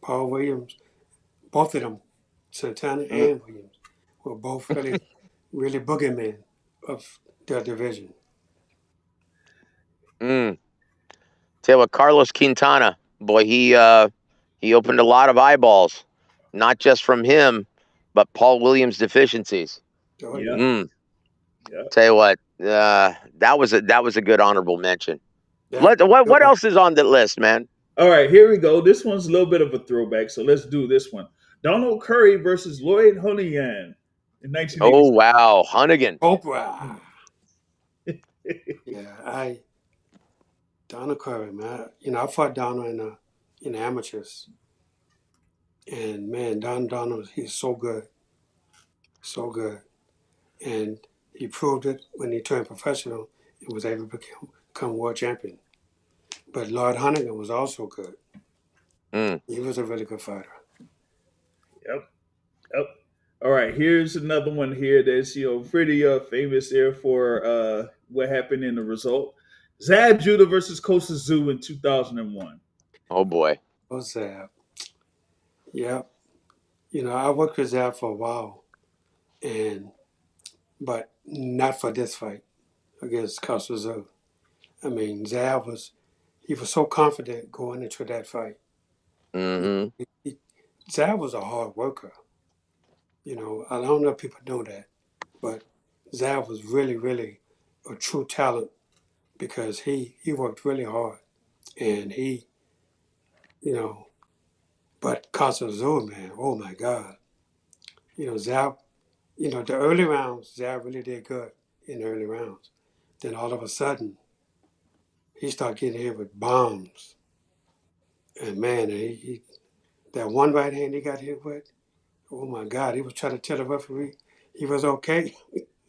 Paul Williams, both of them, Santana and Williams, were both really, really boogeymen of their division. Tell you what, Carlos Quintana, boy, he opened a lot of eyeballs, not just from him, but Paul Williams' deficiencies. Oh, Yeah. yeah. Yeah. Tell you what, that was a good honorable mention. Yeah. What else is on the list, man? All right, here we go. This one's a little bit of a throwback, so let's do this one. Donald Curry versus Lloyd Hunnigan in 1986. Oh wow, Hunnigan. Oprah. Yeah, Donald Curry, man. I fought Donald in amateurs, and man, Donald, he's so good, and he proved it when he turned professional and was able to become world champion. But Lloyd Hunnigan was also good. He was a really good fighter. Yep. All right, here's another one here that's pretty famous there for what happened in the result. Zab Judah versus Kosa Zoo in 2001. Oh boy. Oh, Zab. Yeah. I worked with Zab for a while, but not for this fight against Kasazu. I mean, Zab was so confident going into that fight. Zab was a hard worker. I don't know if people know that, but Zab was really, really a true talent because he worked really hard, and but Kasazu, man, oh my God, Zab, the early rounds, Zab really did good in the early rounds. Then all of a sudden, he started getting hit with bombs, and man, that one right hand he got hit with, oh my God, he was trying to tell the referee he was okay.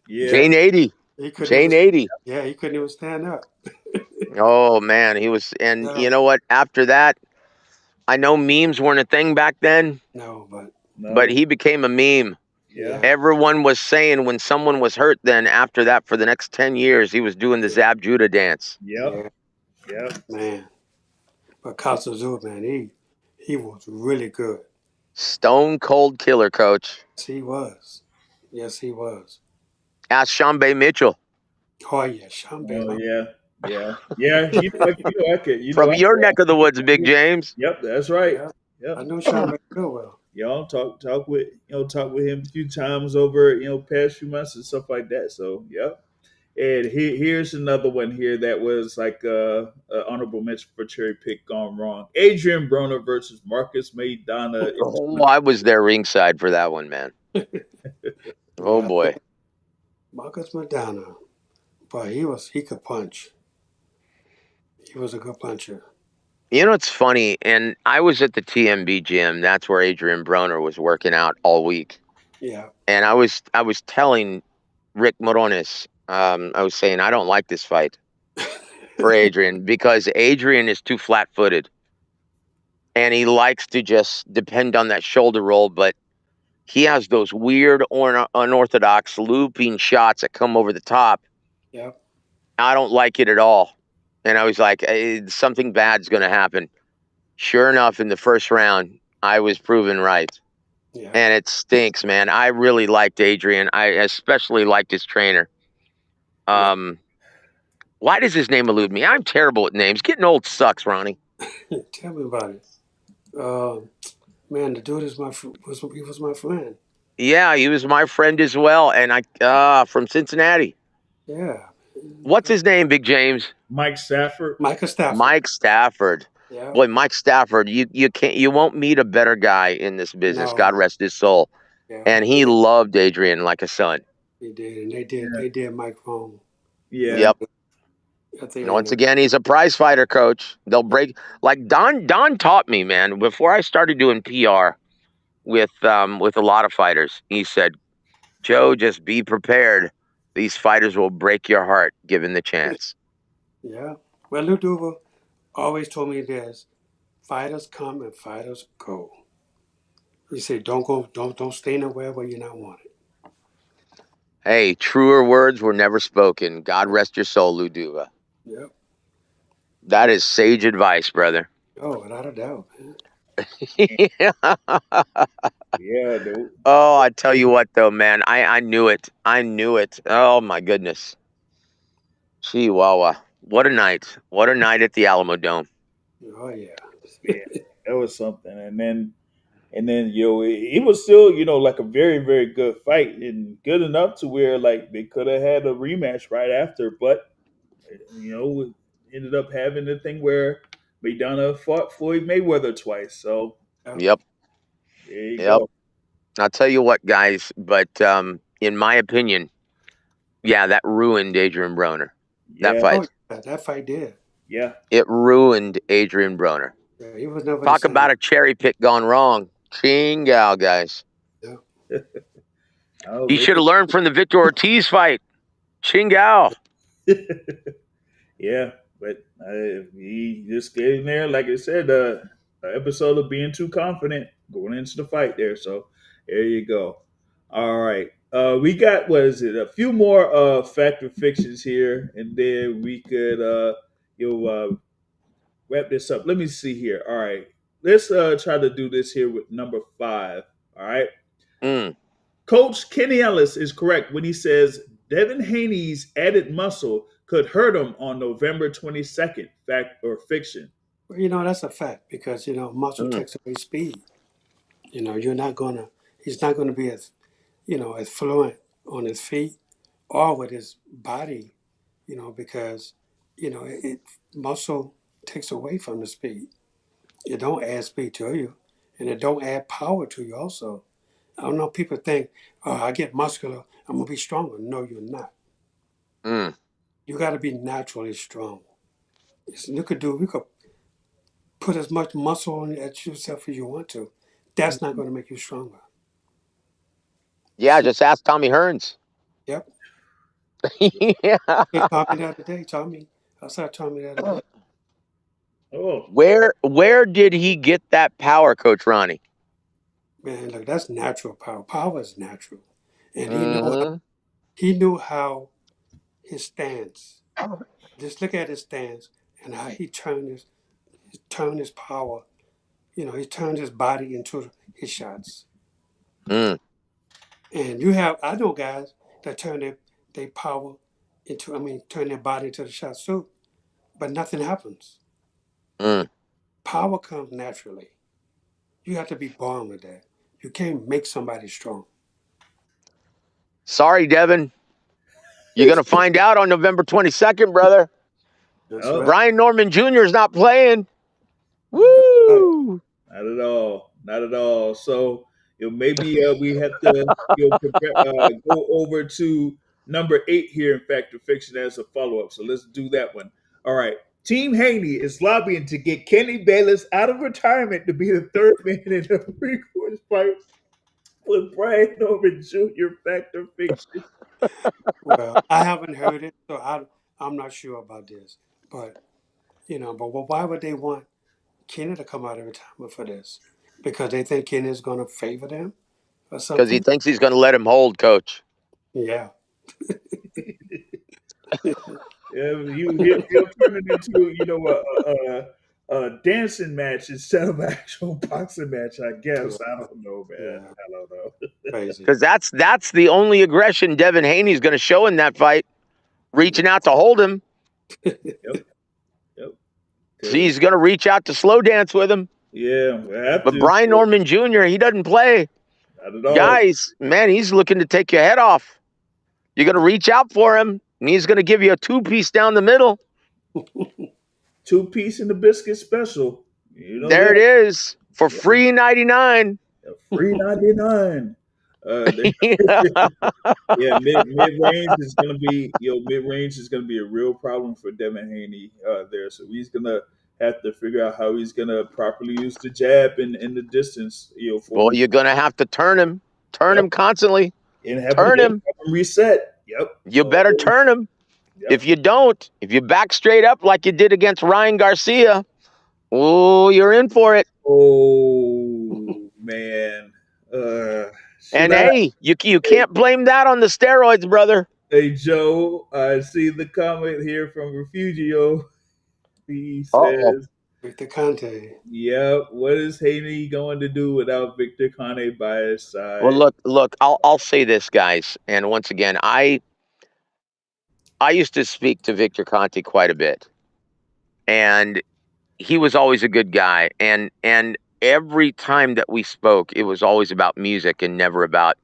Yeah. Jane 80. He couldn't Jane even, 80. yeah, he couldn't even stand up. Oh man, he was, and Yeah. you know what? After that, I know memes weren't a thing back then, No, but but he became a meme. Yeah. Everyone was saying when someone was hurt, then after that, for the next 10 years, he was doing the Zab Judah dance. Yep. Man. But Kasazu, man, he was really good. Stone cold killer, coach. Yes, he was. Yes, he was. Ask Shambe Mitchell. Oh yeah, Shambe. Oh yeah. I could. From your neck of the woods, Big James. Yep, that's right. Yeah. Yep. I know Shambe real well. Y'all talk with him a few times over past few months and stuff like that. So yep. And here's another one here that was like a honorable mention for cherry pick gone wrong. Adrian Broner versus Marcus Maidana. Oh, I was there ringside for that one, man. Oh Yeah, boy. Marcus Madonna, but he could punch. He was a good puncher. You know, it's funny, and I was at the TMB gym. That's where Adrian Broner was working out all week. Yeah, And I was telling Rick Morones, I was saying I don't like this fight for Adrian because Adrian is too flat footed. And he likes to just depend on that shoulder roll, but he has those weird or unorthodox looping shots that come over the top. yeah, I don't like it at all. And I was like, something bad's going to happen. Sure enough, in the first round, I was proven right. yeah, And it stinks, man. I really liked Adrian. I especially liked his trainer. yeah. Why does his name elude me? I'm terrible at names. Getting old sucks, Ronnie. Tell me about it. Man, the dude is he was my friend. Yeah, he was my friend as well. And I from Cincinnati. Yeah, What's his name, Big James? Mike Stafford. Micah Stafford. Mike Stafford. Yeah, Boy, Mike Stafford, you won't meet a better guy in this business. God no, rest his soul. yeah, And he loved Adrian like a son. he did, and Yeah. they did Mike wrong. Yeah. Yep. At the And end. once again, he's a prize fighter, coach. They'll break like Don taught me, man. Before I started doing PR with a lot of fighters, he said, "Joe, just be prepared. These fighters will break your heart given the chance." Yeah. Well, Lou Duva always told me this: fighters come and fighters go. He said, don't stay nowhere where you're not wanted. Hey, truer words were never spoken. God rest your soul, Luduva. Yep. That is sage advice, brother. Oh, without a doubt, man. Yeah, dude. Oh, I tell you what, though, man, I knew it. I knew it. Oh my goodness, Chihuahua! What a night! What a night at the Alamo Dome. Oh yeah. Yeah, that was something. And then it was still like a very very good fight and good enough to where like they could have had a rematch right after, but ended up having the thing where Maidana fought Floyd Mayweather twice. So Yep. Yep, there you yep. go. I'll tell you what, guys. But in my opinion, yeah, that ruined Adrian Broner. That Yeah, Oh fight. yeah. That fight did. yeah. It ruined Adrian Broner. Yeah, he was never the Talk same. about a cherry pick gone wrong. Chingow, guys. Yeah. Oh, He should maybe. have learned from the Victor Ortiz fight. Chingow. Yeah, but he just gave in there, like I said, an episode of being too confident going into the fight there. So there you go. All right. We got, what is it, a few more fact or fictions here, and then we could wrap this up. Let me see here. All right. Let's try to do this here with number 5. All right. Mm, Coach Kenny Ellis is correct when he says Devin Haney's added muscle could hurt him on November 22nd. Fact or fiction? Well, that's a fact because muscle mm, takes away speed. You're not gonna. He's not gonna be as as fluent on his feet or with his body. Because muscle takes away from the speed. It don't add speed to you, and it don't add power to you. Also, I don't know. People think, "Oh, I get muscular, I'm gonna be stronger." No, you're not. mm. You got to be naturally strong. You could put as much muscle on at yourself as you want to. That's not going to make you stronger. Yeah, just ask Tommy Hearns. Yep. Yeah. He taught me the other day. Tommy, I saw Tommy the other day. Oh, Where did he get that power, Coach Ronnie? Man, look, that's natural power. Power is natural, and Mm-hmm. he knew how his stance. Just look at his stance and how he turned his power. He turned his body into his shots. Mm, And I know guys that turn their power into, turn their body into the shots too, but nothing happens. mm. Power comes naturally. You have to be born with that. You can't make somebody strong. Sorry, Devin. You're going to find out on November 22nd, brother. That's Oh, right. Brian Norman Jr. is not playing. That's right. Woo! not at all. Not at all. So maybe we have to prepare, go over to number 8 here in Fact or Fiction as a follow up. So let's do that one. All right. Team Haney is lobbying to get Kenny Bayless out of retirement to be the third man in the three-quarters fight with Brian Norman Jr. Fact or Fiction. Well, I haven't heard it, so I'm not sure about this. But why would they want Kenny to come out of retirement for this? Because they think Kenny is going to favor them or Because he something? thinks he's going to let him hold, Coach. Yeah. Yeah, he'll turn it into a dancing match instead of an actual boxing match. I guess I don't know, man. Yeah. I don't know. Crazy. Because that's the only aggression Devin Haney's going to show in that fight, reaching out to hold him. Yep. He's going to reach out to slow dance with him. Yeah, we have But to. Brian Norman Jr., he doesn't play. Not at all. Guys, man, he's looking to take your head off. You're going to reach out for him, and he's going to give you a 2-piece down the middle. 2-piece in the biscuit special. There it is for free 99. Free 99. Yeah, mid range is gonna be mid range is gonna be a real problem for Devin Haney there. So he's gonna have to figure out how he's gonna properly use the jab in the distance. Well, you're going to have to turn him constantly. and have Turn him. reset. Yep. You better turn him. Yep. If you don't, if you back straight up like you did against Ryan Garcia, oh, you're in for it. Oh man. And hey, you can't blame that on the steroids, brother. Hey Joe, I see the comment here from Refugio. He says, Victor Conte. "Yep, what is Haney going to do without Victor Conte by his side?" Well, look. I'll say this, guys, and once again, I used to speak to Victor Conte quite a bit, and he was always a good guy. And every time that we spoke, it was always about music and never about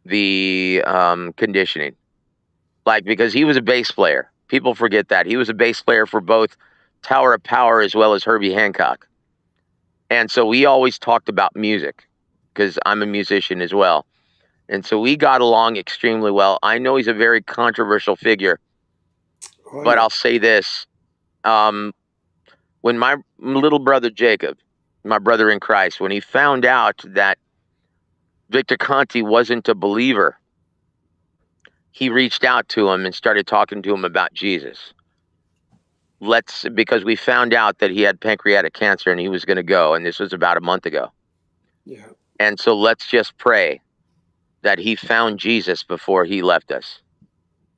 the conditioning. Like, because he was a bass player. People forget that. He was a bass player for both Tower of Power as well as Herbie Hancock. And so we always talked about music because I'm a musician as well. And so we got along extremely well. I know he's a very controversial figure, but I'll say this. When my little brother Jacob, my brother in Christ, when he found out that Victor Conte wasn't a believer, he reached out to him and started talking to him about Jesus. Because we found out that he had pancreatic cancer and he was going to go, and this was about a month ago. Yeah. And so let's just pray that he found Jesus before he left us.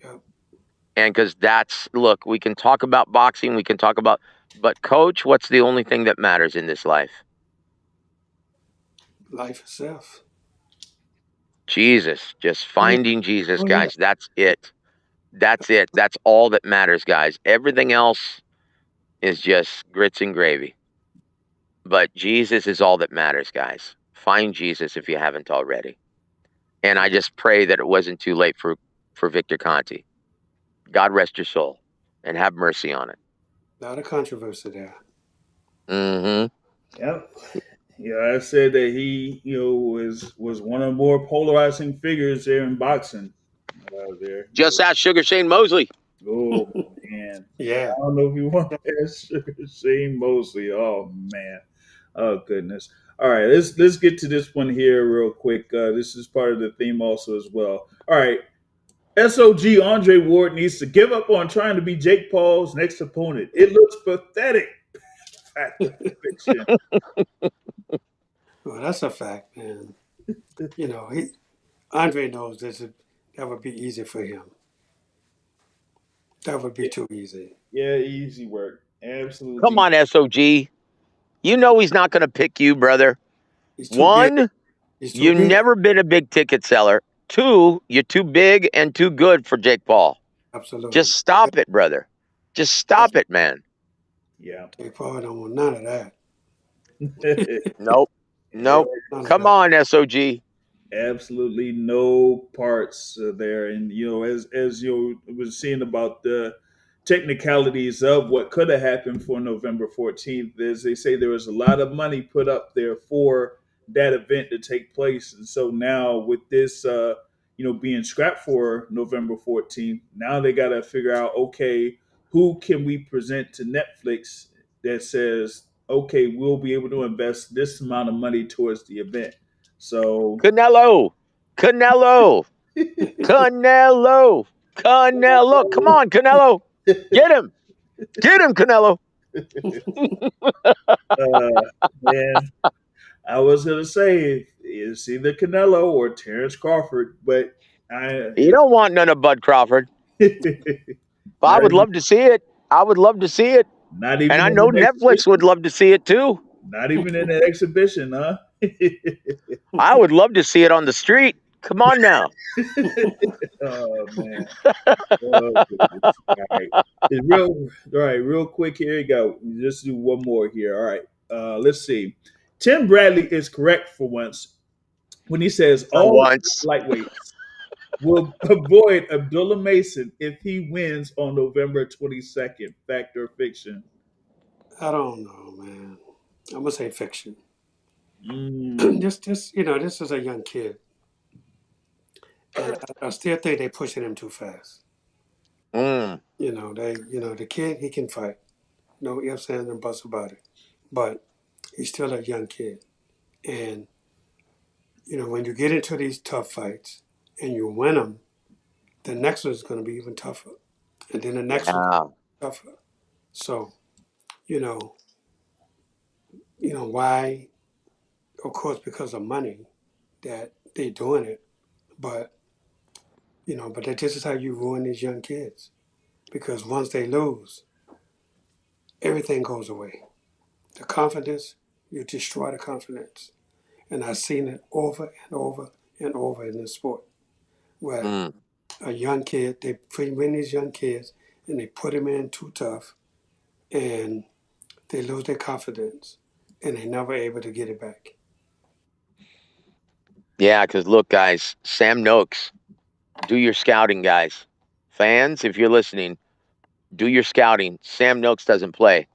Yeah. And because look, we can talk about boxing, but Coach, what's the only thing that matters in this life? Life itself. Jesus, just finding Jesus, Oh, guys. Yeah. That's it. That's it. That's all that matters, guys. Everything else is just grits and gravy. But Jesus is all that matters, guys. Find Jesus if you haven't already. And I just pray that it wasn't too late for Victor Conte. God rest your soul and have mercy on it. Not a controversy there. Mm-hmm. Yep. Yeah, I said that he, was one of the more polarizing figures there in boxing. There. Just ask Sugar Shane Mosley. Oh man. Yeah. I don't know if you want to ask Sugar Shane Mosley. Oh man. Oh goodness. All right, let's get to this one here real quick. This is part of the theme also as well. All right. SOG Andre Ward needs to give up on trying to be Jake Paul's next opponent. It looks pathetic. Fiction. Well, that's a fact, man. Andre knows that would be easy for him. That would be too easy. Yeah, easy work. Absolutely. Come on, SOG. You know he's not going to pick you, brother. One, you've never been a big ticket seller. Two, you're too big and too good for Jake Paul. Absolutely. Just stop it, brother. Just stop it, man. Yeah. Jake Paul don't want none of that. Nope. Nope. None of Come that. on, SOG. Absolutely no parts there. And as you was seeing about the technicalities of what could have happened for November 14th, as they say, there was a lot of money put up there for that event to take place. And so now with this being scrapped for November 14th, now they got to figure out, okay, who can we present to Netflix that says, okay, we'll be able to invest this amount of money towards the event. So Canelo. Canelo. Canelo. Canelo. Come on, Canelo. Get him. Get him, Canelo. man, I was gonna say it's either Canelo or Terrence Crawford, but I You don't want none of Bud Crawford. But I not would even love to see it. I would love to see it. not And even I in know an Netflix would exhibition. love to see it too. Not even in an exhibition, huh? I would love to see it on the street. Come on now. Oh man. Oh, goodness. All right. It's real all right, real quick. Here you go. Just do one more here. All right. Let's see. Tim Bradley is correct for once when he says For all once. lightweights will avoid Abdullah Mason if he wins on November 22nd. Fact or fiction? I don't know, man. I'm gonna say fiction. Mm, This is a young kid, and I still think they're pushing him too fast. Mm. The kid, he can fight. No ifs, ands, and buts about it. But he's still a young kid, and when you get into these tough fights and you win them, the next one is going to be even tougher, and then the next one Yeah. tougher. So, you know, why? Of course, because of money that they're doing it. But but this is how you ruin these young kids, because once they lose, everything goes away. The confidence, you destroy the confidence, and I've seen it over and over and over in this sport, where Mm. a young kid, they bring these young kids and they put them in too tough, and they lose their confidence, and they're never able to get it back. Yeah, because look, guys, Sam Noakes, do your scouting, guys. Fans, if you're listening, do your scouting. Sam Noakes doesn't play.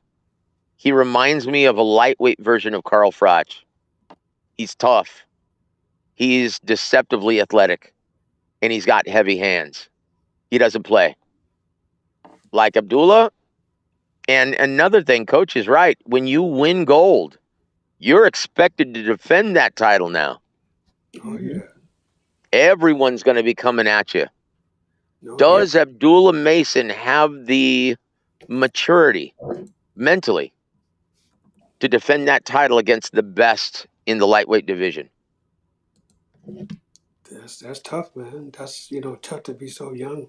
He reminds me of a lightweight version of Carl Froch. He's tough. He's deceptively athletic, and he's got heavy hands. He doesn't play. Like Abdullah. And another thing, Coach is right. When you win gold, you're expected to defend that title now. Oh mhm. yeah, Everyone's going to be coming at you. no Yeah, doubt. Does Abdullah Mason have the maturity mentally to defend that title against the best in the lightweight division? That's tough, man. That's tough to be so young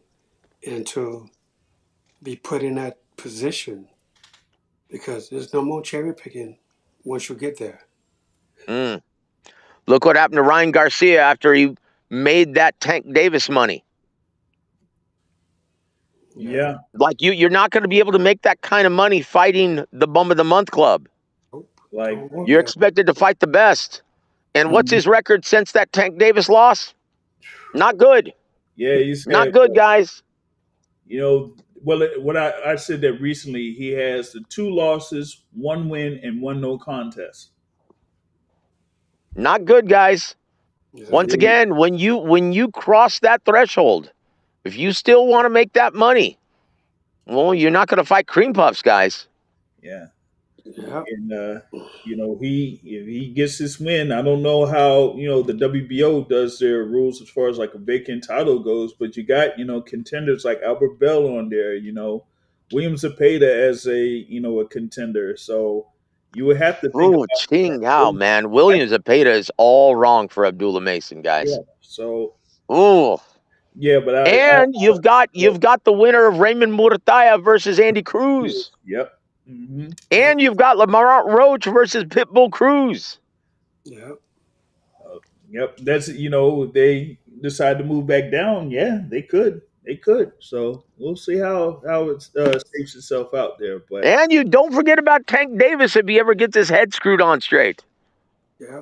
and to be put in that position, because there's no more cherry picking once you get there. Mm. Look what happened to Ryan Garcia after he made that Tank Davis money. Yeah. yeah. Like you're not going to be able to make that kind of money fighting the Bum of the Month Club. Nope. Like, Don't work You're that. expected to fight the best. And what's mhm. his record since that Tank Davis loss? Not good. Yeah, he's Not had, good, guys. you know, well, what I said that recently, he has the two losses, one win, and one no contest. Not good, guys. Yeah. Once again, when you cross that threshold, if you still want to make that money, well, you're not going to fight cream puffs, guys. Yeah. Yeah. And he if he gets this win, I don't know how the WBO does their rules as far as like a vacant title goes, but you got contenders like Albert Bell on there, William Zepeda as a contender, so you would have to think Oh, about Ching Hao, that. man. Williams and Peta is all wrong for Abdullah Mason, Yeah, guys. so Oh, yeah, but and you've got the winner of Raymond Murataya versus Andy Cruz. yep. Hmm. Yeah. And you've got Lamar Roach versus Pitbull Cruz. Yeah. Yep, that's they decide to move back down. Yeah, they could. So we'll see how it shapes itself out there. But And you don't forget about Tank Davis if he ever gets his head screwed on straight. Yeah.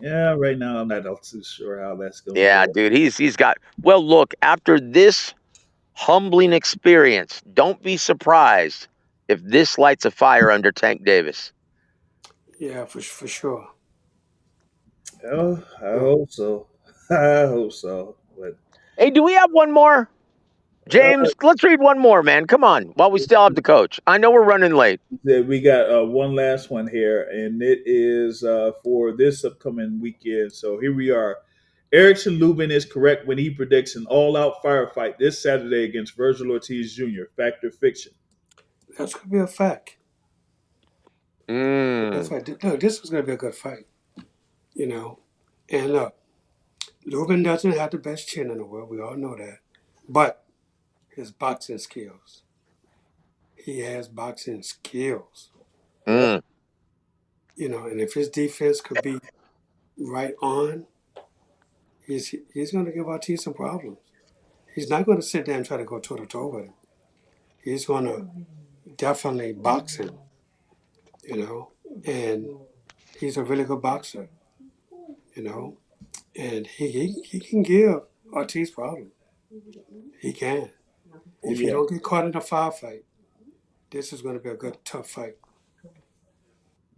Yeah, right now I'm not all too sure how that's going to Yeah, go. dude, he's got. Well, look, after this humbling experience, don't be surprised if this lights a fire under Tank Davis. Yeah, for sure. Oh, I Sure. hope so. I hope so. But Hey, do we have one more? uh, James, let's read one more, man. Come on, while we still have the coach. I know we're running late. we got one last one here, and it is for this upcoming weekend. So here we are. Erickson Lubin is correct when he predicts an all-out firefight this Saturday against Virgil Ortiz Jr. Fact or fiction? That's gonna be a fact. That's Mm, right. Look, this was gonna be a good fight. You know, and look, Lubin doesn't have the best chin in the world. We all know that, but his boxing skills. He has boxing skills. mm. You know, and if his defense could be right on, he's going to give Ortiz some problems. He's not going to sit there and try to go toe to toe with him. He's going to definitely box him. You know, and he's a really good boxer. You know, and he can give Ortiz problems. He can. Oh If he yeah, don't get caught in a firefight, this is going to be a good tough fight.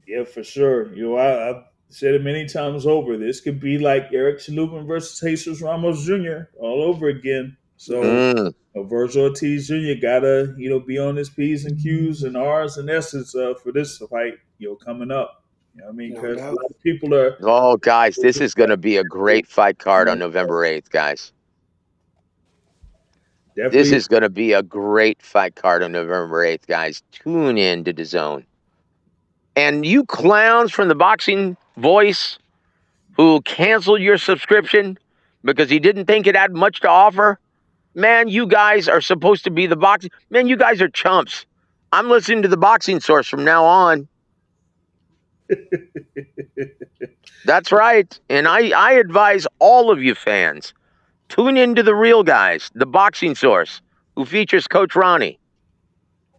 yeah, for sure. I've said it many times over. This could be like Erickson Lubin versus Jesus Ramos Jr. all over again. So Mm. Virgil Ortiz Jr. gotta be on his P's and Q's and R's and S's for this fight coming up. You know what I mean? No Because a doubt. lot of people are Oh, guys, this is going to be a great fight card on November 8th, guys. This definitely. is going to be a great fight card on November 8th, guys. Tune in to the zone. And you clowns from the Boxing Voice who canceled your subscription because he didn't think it had much to offer, man, you guys are supposed to be the boxing. Man, you guys are chumps. I'm listening to the Boxing Source from now on. That's right. And I advise all of you fans, tune into the real guys, the Boxing Source, who features Coach Ronnie.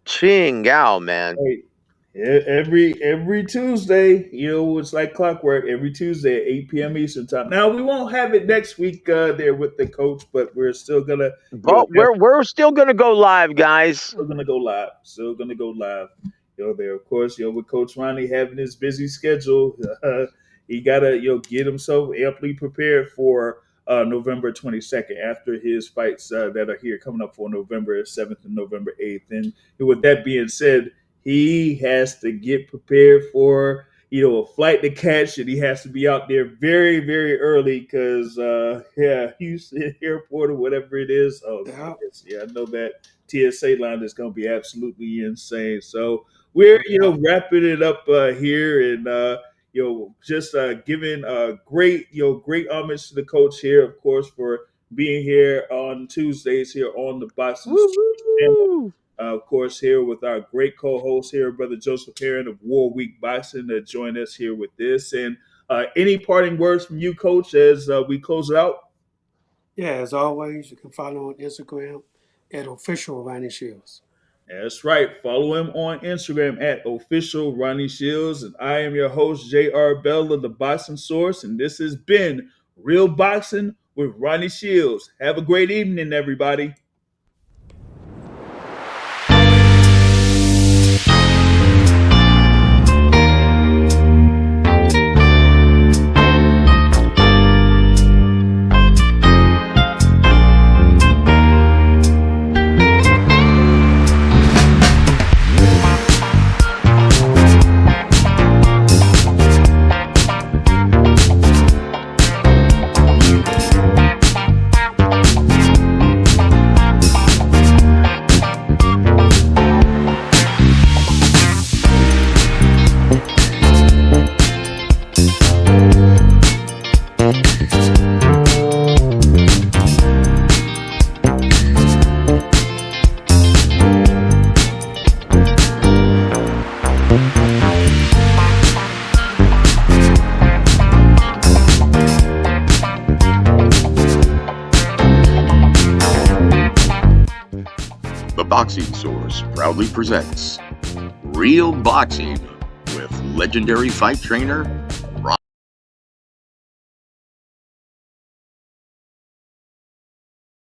Ching Gao, man. Hey, every Tuesday, it's like clockwork. Every Tuesday at 8 p.m. Eastern time. Now we won't have it next week there with the coach, but we're still gonna, But we're still gonna go live, guys. still gonna go live. Still gonna go live. There, of course, with Coach Ronnie having his busy schedule, he gotta, get himself amply prepared for November 22nd after his fights that are here coming up for November 7th and November 8th. And with that being said, he has to get prepared for a flight to catch, and he has to be out there very, very early because Houston Airport or whatever it is. Oh Yeah. goodness, yeah, I know that TSA line is going to be absolutely insane. So we're wrapping it up here, and just giving great homage to the coach here, of course, for being here on Tuesdays here on the Boxing channel. Woo-hoo. Of course, here with our great co-host here, Brother Joseph Herron of War Week Boxing, to join us here with this. And any parting words from you, Coach, as we close it out? Yeah, as always, you can follow on Instagram at official Ronnie Shields. That's right. Follow him on Instagram at official Ronnie Shields. And I am your host, J.R. Bell of the Boxing Source. And this has been Real Boxing with Ronnie Shields. Have a great evening, everybody. The Boxing Source proudly presents Real Boxing with legendary fight trainer